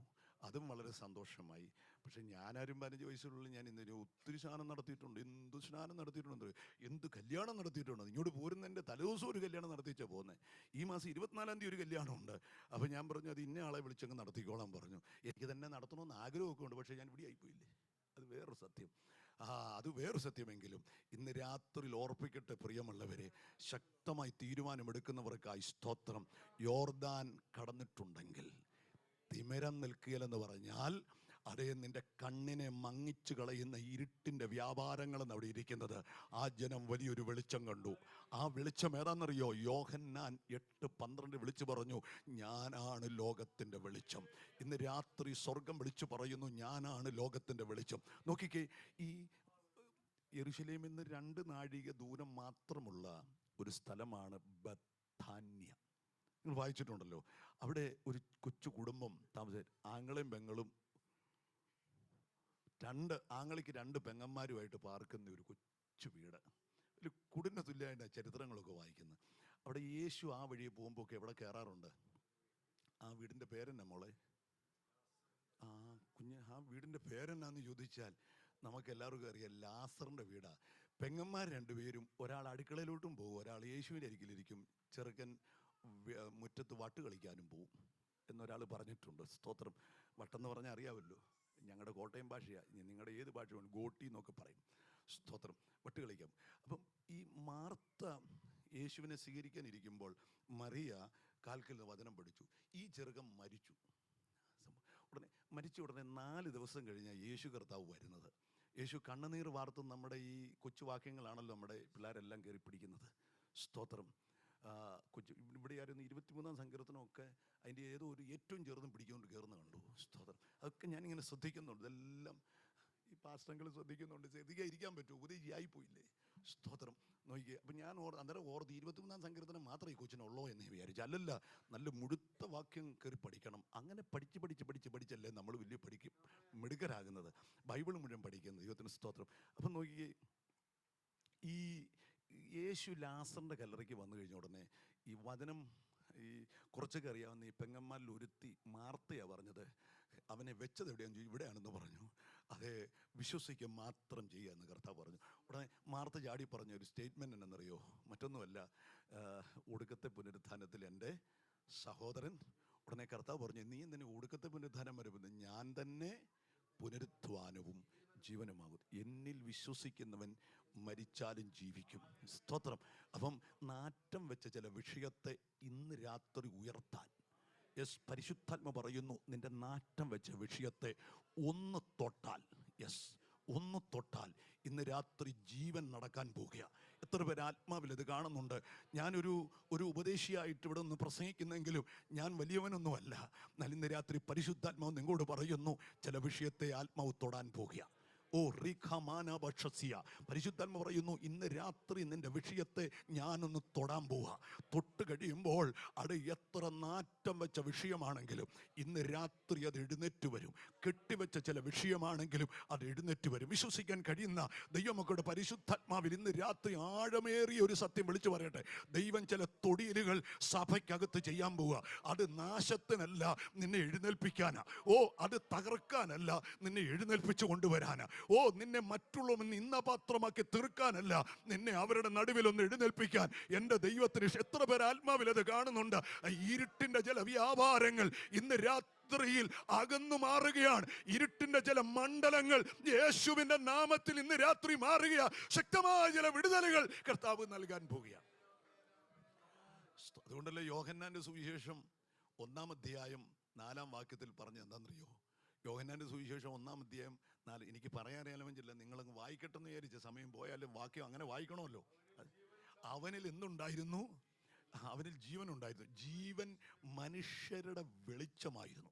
അതും വളരെ സന്തോഷമായി. പക്ഷെ ഞാനാരും 15 വയസ്സിലുള്ള ഞാൻ ഇന്നലെ ഒത്തിരി സ്നാനം നടത്തിയിട്ടുണ്ട്. എന്ത് സ്നാനം നടത്തിയിട്ടുണ്ട്, എന്ത് കല്യാണം നടത്തിയിട്ടുണ്ട്. ഇങ്ങോട്ട് പോരുന്നതിൻ്റെ തലേദിവസം ഒരു കല്യാണം നടത്തിച്ചാൽ പോകുന്നത്. ഈ മാസം 24-ാം തീയതി ഒരു കല്യാണമുണ്ട്. അപ്പോൾ ഞാൻ പറഞ്ഞു, അത് ഇന്ന ആളെ വിളിച്ചങ്ങ് നടത്തിക്കോളാൻ പറഞ്ഞു. എനിക്ക് തന്നെ നടത്തണമെന്ന് ആഗ്രഹമൊക്കെ ഉണ്ട്, പക്ഷേ ഞാൻ ഇവിടെ ആയിപ്പോയില്ലേ. അത് വേറൊരു സത്യം. അത് വേറൊരു സത്യമെങ്കിലും ഇന്ന് രാത്രിയിൽ ഓർപ്പിക്കട്ടെ പ്രിയമുള്ളവരെ, ശക്തമായി തീരുമാനമെടുക്കുന്നവർക്കായി സ്തോത്രം. യോർദാൻ കടന്നിട്ടുണ്ടെങ്കിൽ തിമിരം നിൽക്കുകയില്ലെന്ന് പറഞ്ഞാൽ, അതേ നിന്റെ കണ്ണിനെ മങ്ങിച്ചു കളയുന്ന ഇരുട്ടിന്റെ വ്യാപാരങ്ങളെന്ന് അവിടെ ഇരിക്കുന്നത്. ആ ജനം വലിയൊരു വെളിച്ചം കണ്ടു. ആ വെളിച്ചം ഏതാണെന്നറിയോ? യോഹന്നാൻ 8:12 വിളിച്ചു പറഞ്ഞു, ഞാനാണ് ലോകത്തിന്റെ വെളിച്ചം. ഇന്ന് രാത്രി സ്വർഗം വിളിച്ചു പറയുന്നു, ഞാനാണ് ലോകത്തിന്റെ വെളിച്ചം. നോക്കിക്കേ, ഈ യെരുശലേമിൽ നിന്ന് 2 നാഴിക ദൂരം മാത്രമുള്ള ഒരു സ്ഥലമാണ് ബഥാന്യ. നിങ്ങൾ വായിച്ചിട്ടുണ്ടല്ലോ. അവിടെ ഒരു കൊച്ചു കുടുംബം താമസിച്ചു. ആങ്ങളെയും പെങ്ങളും, ആങ്ങളിക്ക് 2 പെങ്ങന്മാരുമായിട്ട് പാർക്കുന്ന ഒരു കൊച്ചു വീട്. ഒരു കുടിന് തുല്യമായിട്ട് ചരിത്രങ്ങളൊക്കെ വായിക്കുന്നത്. അവിടെ യേശു ആ വഴിയെ പോകുമ്പോൾ ഒക്കെ എവിടെ കയറാറുണ്ട്? ആ വീടിൻ്റെ പേരെന്നാ മോളെ? ആ വീടിൻ്റെ പേരെന്നാന്ന് ചോദിച്ചാൽ നമുക്ക് എല്ലാവർക്കും അറിയാം, ലാസറിൻ്റെ വീടാണ്. പെങ്ങന്മാർ 2 പേരും, ഒരാൾ അടുക്കളയിലോട്ടും പോകും, ഒരാൾ യേശുവിൻ്റെ അരികിലിരിക്കും. ചെറുക്കൻ മുറ്റത്ത് വട്ട് കളിക്കാനും പോവും എന്നൊരാൾ പറഞ്ഞിട്ടുണ്ട്. സ്തോത്രം. വട്ടെന്ന് പറഞ്ഞാൽ അറിയാമല്ലോ, ഞങ്ങളുടെ കോട്ടയം ഭാഷയാണ്. നിങ്ങളുടെ ഏത് ഭാഷയാണ്? ഗോട്ടി എന്നൊക്കെ പറയും. സ്തോത്രം. വട്ട് കളിക്കാം. അപ്പം ഈ മാർത്ത യേശുവിനെ സ്വീകരിക്കാനിരിക്കുമ്പോൾ മറിയ കാൽക്കൽ വചനം പഠിച്ചു. ഈ ചെറുക്കൻ മരിച്ചു. മരിച്ച ഉടനെ 4 ദിവസം കഴിഞ്ഞാൽ യേശു കർത്താവ് വരുന്നത്. യേശു കണ്ണുനീർ വാർത്തും നമ്മുടെ ഈ കൊച്ചു വാക്യങ്ങളാണല്ലോ നമ്മുടെ പിള്ളേരെല്ലാം കയറി പിടിക്കുന്നത്. സ്തോത്രം. ഇവിടെ ആയിരുന്നു 23-ാം സങ്കീർത്തനമൊക്കെ അതിൻ്റെ ഏതോ ഒരു ഏറ്റവും ചെറുതും പിടിക്കൊണ്ട് കയറുന്ന കണ്ടു. സ്തോത്രം. അതൊക്കെ ഞാനിങ്ങനെ ശ്രദ്ധിക്കുന്നുണ്ട്. ഇതെല്ലാം ഈ പാസ്റ്റങ്ങൾ ശ്രദ്ധിക്കുന്നുണ്ട്. ശ്രദ്ധിക്കാതിരിക്കാൻ പറ്റുമോ? ഉപദേശിയായി പോയില്ലേ. സ്തോത്രം. നോക്കിയേ. അപ്പം ഞാൻ അന്നേരം ഓർത്ത് 23-ാം സങ്കീർത്തനം മാത്രമേ ഈ കൊച്ചിനുള്ളൂ എന്ന് വിചാരിച്ചു. അല്ലല്ല, നല്ല മുഴുത്ത വാക്യം കയറി പഠിക്കണം. അങ്ങനെ പഠിച്ചല്ലേ നമ്മൾ വലിയ മിടുക്കരാകുന്നത്. ബൈബിൾ മുഴുവൻ പഠിക്കുന്നത്. ദൈവത്തിന് സ്തോത്രം. അപ്പം നോക്കിയേ, ഈ യേശു ലാസറിൻ്റെ കല്ലറയ്ക്ക് വന്നു കഴിഞ്ഞ ഉടനെ ഈ വചനം ഈ കുറച്ചൊക്കെ അറിയാവുന്ന ഈ പെങ്ങന്മാരിൽ ഒരുത്തി മാർത്തയാണ് പറഞ്ഞത്, അവനെ വെച്ചത് എവിടെയാണെന്ന് ചോദിച്ചു. ഇവിടെയാണെന്ന് പറഞ്ഞു. അതെ, വിശ്വസിക്കുക മാത്രം ചെയ്യുക എന്ന് കർത്താവ് പറഞ്ഞു. ഉടനെ മാർത്ത ചാടി പറഞ്ഞ ഒരു സ്റ്റേറ്റ്മെൻറ്റ് എന്നറിയോ? മറ്റൊന്നുമല്ല, ഒടുക്കത്തെ പുനരുത്ഥാനത്തിൽ എൻ്റെ സഹോദരൻ. ഉടനെ കർത്താവ് പറഞ്ഞു, നീ എന്തിന് ഒടുക്കത്തെ പുനരുദ്ധാനം വരുന്നത്? ഞാൻ തന്നെ പുനരുദ്ധാനവും ജീവനുമാകും. എന്നിൽ വിശ്വസിക്കുന്നവൻ മരിച്ചാലും ജീവിക്കും. സ്തോത്രം. അപ്പം നാറ്റം വെച്ച ചില വിഷയത്തെ ഇന്ന് രാത്രി ഉയർത്താൻ പരിശുദ്ധാത്മ പറയുന്നു, നിന്റെ നാറ്റം വെച്ച വിഷയത്തെ ഒന്ന് തൊട്ടാൽ, ഒന്ന് തൊട്ടാൽ ഇന്ന് രാത്രി ജീവൻ നടക്കാൻ പോകുക. എത്ര പേര് ആത്മാവിൽ ഇത് കാണുന്നുണ്ട്? ഞാനൊരു ഉപദേശിയായിട്ട് ഇവിടെ ഒന്ന് പ്രസംഗിക്കുന്നെങ്കിലും ഞാൻ വലിയവനൊന്നുമല്ല. എന്നാൽ ഇന്ന് രാത്രി പരിശുദ്ധാത്മാവ് നിങ്ങളോട് പറയുന്നു, ചില വിഷയത്തെ ആത്മാവ് തൊടാൻ പോകുക. പരിശുദ്ധാത്മ പറയുന്നു, ഇന്ന് രാത്രി നിന്റെ വിഷയത്തെ ഞാനൊന്ന് തൊടാൻ പോവാ. തൊട്ട് കഴിയുമ്പോൾ അത് എത്ര നാറ്റം വെച്ച വിഷയമാണെങ്കിലും ഇന്ന് രാത്രി അത് എഴുന്നേറ്റ് വരും. കെട്ടിവെച്ച ചില വിഷയമാണെങ്കിലും അത് എഴുന്നേറ്റ് വരും. വിശ്വസിക്കാൻ കഴിയുന്ന ദൈവമക്കളുടെ പരിശുദ്ധാത്മാവിൽ ഇന്ന് രാത്രി ആഴമേറിയ ഒരു സത്യം വിളിച്ചു പറയട്ടെ. ദൈവം ചില തൊടിയലുകൾ സഭയ്ക്കകത്ത് ചെയ്യാൻ പോവുക. അത് നാശത്തിനല്ല, നിന്നെ എഴുന്നേൽപ്പിക്കാനാ. അത് തകർക്കാനല്ല, നിന്നെ എഴുന്നേൽപ്പിച്ചു കൊണ്ടുവരാനാ. നിന്നെ മറ്റുള്ളവർ നിന്നപാത്രമാക്കി തീർക്കാനല്ല, നിന്നെ അവരുടെ നടുവിൽ ഒന്ന് എഴുന്നേൽപ്പിക്കാൻ എൻ്റെ ദൈവത്തിന്. എത്ര പേർ ആത്മാവിൽ അത് കാണുന്നുണ്ട്? ഇരുട്ടിന്റെ ചില വ്യാപാരങ്ങൾ ഇന്ന് രാത്രിയിൽ അകന്നു മാറുകയാണ്. ഇരുട്ടിന്റെ ചില മണ്ഡലങ്ങൾ യേശുവിന്റെ നാമത്തിൽ ഇന്ന് രാത്രി മാറുകയാണ്. ശക്തമായ ചില വിടുതലുകൾ കർത്താവ് നൽകാൻ പോകുകയാണ്. അതുകൊണ്ടല്ലേ യോഹന്നാന്റെ സുവിശേഷം 1-ാം അധ്യായം 4-ാം വാക്യത്തിൽ പറഞ്ഞ എന്താണെന്നറിയോ? യോഹന്നാന്റെ സുവിശേഷം 1-ാം അധ്യായം 4. എനിക്ക് പറയാനറിയാലോ, നിങ്ങളങ്ങ് വായിക്കട്ടെന്ന് വിചാരിച്ച, സമയം പോയാലും വാക്യം അങ്ങനെ വായിക്കണമല്ലോ. അവനിൽ എന്തുണ്ടായിരുന്നു? അവനിൽ ജീവൻ ഉണ്ടായിരുന്നു. ജീവൻ മനുഷ്യരുടെ വെളിച്ചമായിരുന്നു.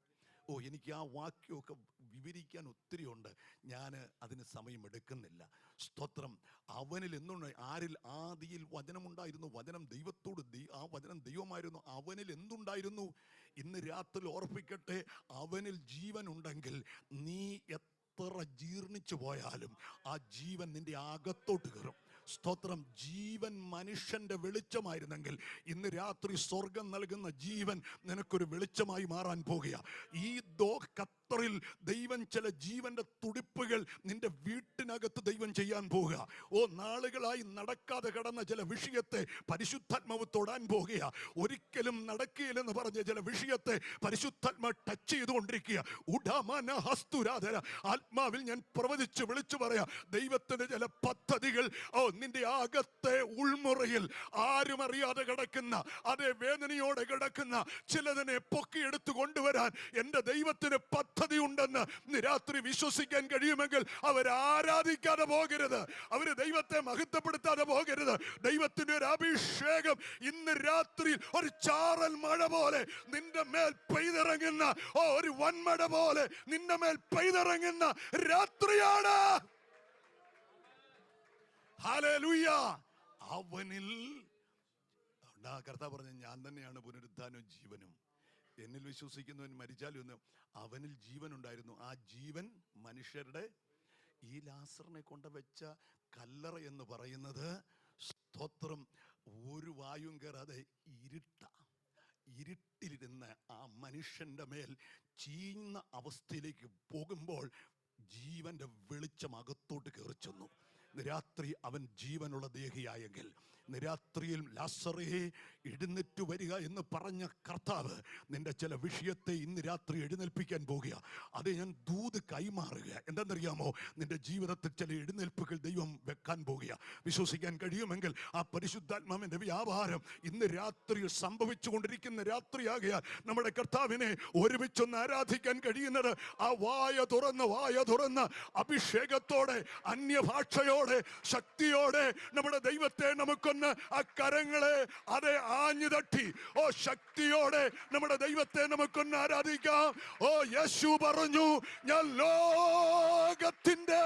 എനിക്ക് ആ വാക്യമൊക്കെ വിവരിക്കാൻ ഒത്തിരി ഉണ്ട്, ഞാൻ അതിന് സമയമെടുക്കുന്നില്ല. സ്തോത്രം. അവനിൽ എന്തുണ്ടായി? ആരിൽ? ആദിയിൽ വചനമുണ്ടായിരുന്നു, വചനം ദൈവത്തോട്, ആ വചനം ദൈവമായിരുന്നു. അവനിൽ എന്തുണ്ടായിരുന്നു? ഇന്ന് രാത്രി ഓർപ്പിക്കട്ടെ, അവനിൽ ജീവൻ ഉണ്ടെങ്കിൽ നീ എത്ര ജീർണിച്ചു പോയാലും ആ ജീവൻ നിന്റെ അകത്തോട്ട് കയറും. സ്തോത്രം. ജീവൻ മനുഷ്യന്റെ വെളിച്ചമായിരുന്നെങ്കിൽ ഇന്ന് രാത്രി സ്വർഗം നൽകുന്ന ജീവൻ നിനക്കൊരു വെളിച്ചമായി മാറാൻ പോകുക. ഈ ഖത്തറിൽ ദൈവം ചില ജീവന്റെ തുടിപ്പുകൾ നിന്റെ വീട്ടിനകത്ത് ദൈവം ചെയ്യാൻ പോവുക. നാളുകളായി നടക്കാതെ കിടന്ന ചില വിഷയത്തെ പരിശുദ്ധാത്മാവ് തൊടാൻ പോകുക. ഒരിക്കലും നടക്കുകയില്ലെന്ന് പറഞ്ഞ ചില വിഷയത്തെ പരിശുദ്ധാത്മ ടച്ച് ചെയ്തുകൊണ്ടിരിക്കുക. ആത്മാവിൽ ഞാൻ പ്രവചിച്ച് വിളിച്ചു പറയാം, ദൈവത്തിന്റെ ചില പദ്ധതികൾ നിന്റെ അകത്തെ ഉൾമുറയിൽ ആരും അറിയാതെ കിടക്കുന്ന, അതേ വേദനയോടെ കിടക്കുന്ന ചിലതിനെ പൊക്കിയെടുത്തു കൊണ്ടുവരാൻ എൻ്റെ ദൈവത്തിന് പദ്ധതി ഉണ്ടെന്ന് രാത്രി വിശ്വസിക്കാൻ കഴിയുമെങ്കിൽ അവർ ആരാധിക്കാതെ പോകരുത്, അവർ ദൈവത്തെ മഹത്വപ്പെടുത്താതെ പോകരുത്. ദൈവത്തിന്റെ ഒരു അഭിഷേകം ഇന്ന് രാത്രി ഒരു ചാറൽ മഴ പോലെ നിന്റെ മേൽ പെയ്തിറങ്ങുന്ന, ഒരു വൻമഴ പോലെ നിന്റെ മേൽ പെയ്തിറങ്ങുന്ന രാത്രിയാണ്. ഹല്ലേലൂയ. അവനിൽ കർത്താവ് പറഞ്ഞു, ഞാൻ തന്നെയാണ് പുനരുദ്ധാനവും ജീവനും. എന്നിൽ വിശ്വസിക്കുന്നവൻ മരിച്ചാലും എന്ന്. അവനിൽ ജീവൻ ഉണ്ടായിരുന്നു. ആ ജീവൻ മനുഷ്യരുടെ, ഈ ലാസറിനെ കൊണ്ട് വെച്ച കല്ലറ എന്ന് പറയുന്നത്, സ്തോത്രം, ഒരു വായും കയറാതെ ഇരുട്ടിലിരുന്ന് ആ മനുഷ്യന്റെ മേൽ ചീഞ്ഞ അവസ്ഥയിലേക്ക് പോകുമ്പോൾ ജീവന്റെ വെളിച്ചം അകത്തോട്ട് കയറി ചെന്നു. രാത്രി അവൻ ജീവനുള്ള ദേഹിയായെങ്കിൽ രാത്രിയിൽ ലാസറേ എഴുന്നേറ്റ് വരിക എന്ന് പറഞ്ഞ കർത്താവ് നിന്റെ ചില വിഷയത്തെ ഇന്ന് രാത്രി എഴുന്നേൽപ്പിക്കാൻ പോകുക. അത് ഞാൻ ദൂത് കൈമാറുക. എന്താണെന്നറിയാമോ? നിന്റെ ജീവിതത്തിൽ ചില എഴുന്നേൽപ്പുകൾ ദൈവം വെക്കാൻ പോകുക. വിശ്വസിക്കാൻ കഴിയുമെങ്കിൽ ആ പരിശുദ്ധാത്മാവിന്റെ വ്യാപാരം ഇന്ന് രാത്രി സംഭവിച്ചു കൊണ്ടിരിക്കുന്ന രാത്രിയാകയാൽ നമ്മുടെ കർത്താവിനെ ഒരുമിച്ചൊന്ന് ആരാധിക്കാൻ കഴിയുന്നത് ആ വായ തുറന്ന് അഭിഷേകത്തോടെ, അന്യഭാഷയോടെ, ശക്തിയോടെ നമ്മുടെ ദൈവത്തെ നമുക്കൊന്ന് ആ കരങ്ങളെ അതെ ആഞ്ഞു തട്ടി ശക്തിയോടെ നമ്മുടെ ദൈവത്തെ നമുക്കൊന്ന് ആരാധിക്കാം. യേശു പറഞ്ഞു, ഞാൻ ലോകത്തിന്റെ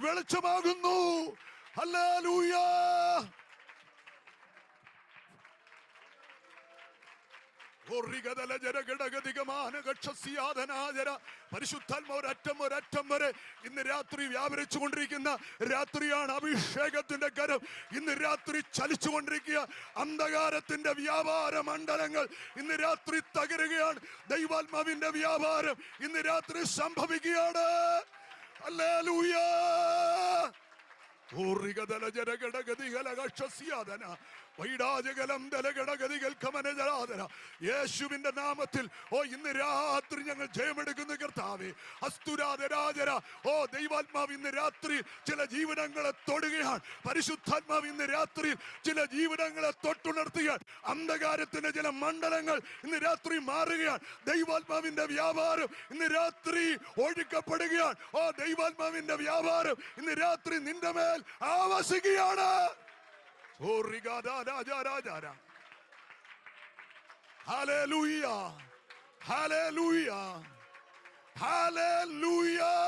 വെളിച്ചമാകുന്നു. ഹല്ലേലൂയ. പരിശുദ്ധാത്മാവ് ഒരറ്റം വരെ ഇന്ന് രാത്രി വ്യാപരിച്ചു കൊണ്ടിരിക്കുന്ന രാത്രിയാണ്. അഭിഷേകത്തിന്റെ കരം ഇന്ന് രാത്രി ചലിച്ചു കൊണ്ടിരിക്കുക. അന്ധകാരത്തിന്റെ വ്യാപാര മണ്ഡലങ്ങൾ ഇന്ന് രാത്രി തകരുകയാണ്. ദൈവാത്മാവിന്റെ വ്യാപാരം ഇന്ന് രാത്രി സംഭവിക്കുകയാണ്. ഹല്ലേലൂയ. യേശുവിന്റെ നാമത്തിൽ ഇന്ന് രാത്രി ഞങ്ങൾ ജയമെടുക്കുന്ന കർത്താവേ. ദൈവാത്മാവ് ഇന്ന് രാത്രി ചില ജീവിതങ്ങളെ തൊടുകയാണ്. പരിശുദ്ധാത്മാവ് ഇന്ന് രാത്രി ചില ജീവിതങ്ങളെ തൊട്ടുണർത്തുകയാണ്. അന്ധകാരത്തിന്റെ ചില മണ്ഡലങ്ങൾ ഇന്ന് രാത്രി മാറുകയാണ്. ദൈവാത്മാവിന്റെ വ്യാപാരം ഇന്ന് രാത്രി ഒഴുക്കപ്പെടുകയാണ്. ദൈവാത്മാവിന്റെ വ്യാപാരം ഇന്ന് രാത്രി നിന്റെ മേൽ ആവസിക്കുകയാണ്. Hallelujah, hallelujah, hallelujah,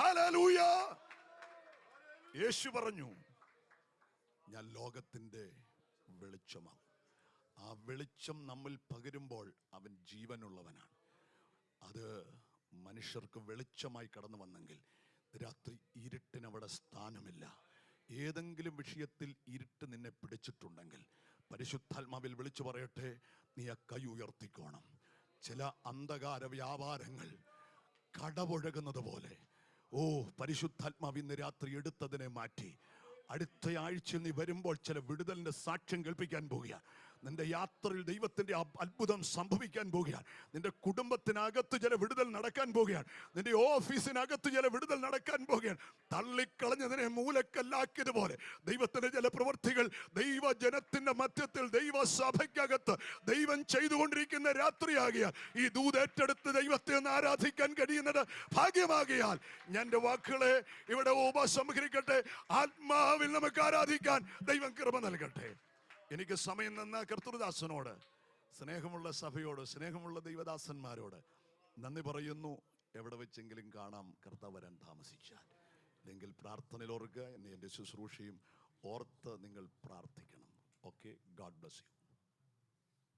hallelujah. യേശു പറഞ്ഞു, ഞാൻ ലോകത്തിന്റെ വെളിച്ചമാകും. ആ വെളിച്ചം നമ്മിൽ പകരുമ്പോൾ അവൻ ജീവനുള്ളവനാണ്. അത് മനുഷ്യർക്ക് വെളിച്ചമായി കടന്നു വന്നെങ്കിൽ രാത്രി ഇരുട്ടിനവിടെ സ്ഥാനമില്ല. ഏതെങ്കിലും വിഷയത്തിൽ ഇരുട്ട് നിന്നെ പിടിച്ചിട്ടുണ്ടെങ്കിൽ പരിശുദ്ധാത്മാവിൽ വിളിച്ചു പറയട്ടെ, നീ ആ കൈ ഉയർത്തിക്കോണം. ചില അന്ധകാര വ്യാപാരങ്ങൾ കടപുഴകുന്നത് പോലെ പരിശുദ്ധാത്മാവ് ഇന്ന് രാത്രി എടുത്തതിനെ മാറ്റി അടുത്ത ആഴ്ചയിൽ നീ വരുമ്പോൾ ചില വിടുതലിന്റെ സാക്ഷ്യം കേൾപ്പിക്കാൻ പോവുകയാണ്. നിന്റെ യാത്രയിൽ ദൈവത്തിന്റെ അത്ഭുതം സംഭവിക്കാൻ പോവുകയാണ്. നിന്റെ കുടുംബത്തിനകത്ത് ചില വിടുതൽ നടക്കാൻ പോവുകയാണ്. നിന്റെ ഓഫീസിനകത്ത് ചില വിടുതൽ നടക്കാൻ പോവുകയാണ്. തള്ളിക്കളഞ്ഞതിനെ മൂലക്കല്ലാക്കിയതുപോലെ ദൈവത്തിന്റെ ചില പ്രവൃത്തികൾ ദൈവജനത്തിന്റെ മധ്യത്തിൽ ദൈവസഭയ്ക്കകത്ത് ദൈവം ചെയ്തുകൊണ്ടിരിക്കുന്ന രാത്രിയാകിയാൽ ഈ ദൂത് ഏറ്റെടുത്ത് ദൈവത്തെ ഒന്ന് ആരാധിക്കാൻ കഴിയുന്നത് ഭാഗ്യമാകിയാൽ ഞാൻ എൻ്റെ വാക്കുകളെ ഇവിടെ ഉപസംഹരിക്കട്ടെ. ആത്മാവിൽ നമുക്ക് ആരാധിക്കാൻ ദൈവം കൃപ നൽകട്ടെ. എനിക്ക് സമയം തന്ന കർത്തൃദാസനോട്, സ്നേഹമുള്ള സഭയോട്, സ്നേഹമുള്ള ദൈവദാസന്മാരോട് നന്ദി പറയുന്നു. എവിടെ വെച്ചെങ്കിലും കാണാം കർത്താവ് വരാൻ താമസിച്ചാൽ. അല്ലെങ്കിൽ പ്രാർത്ഥനയിൽ ഓർക്കുക, എന്നെ എൻ്റെ ശുശ്രൂഷയും ഓർത്ത് നിങ്ങൾ പ്രാർത്ഥിക്കണം. Okay, God bless you.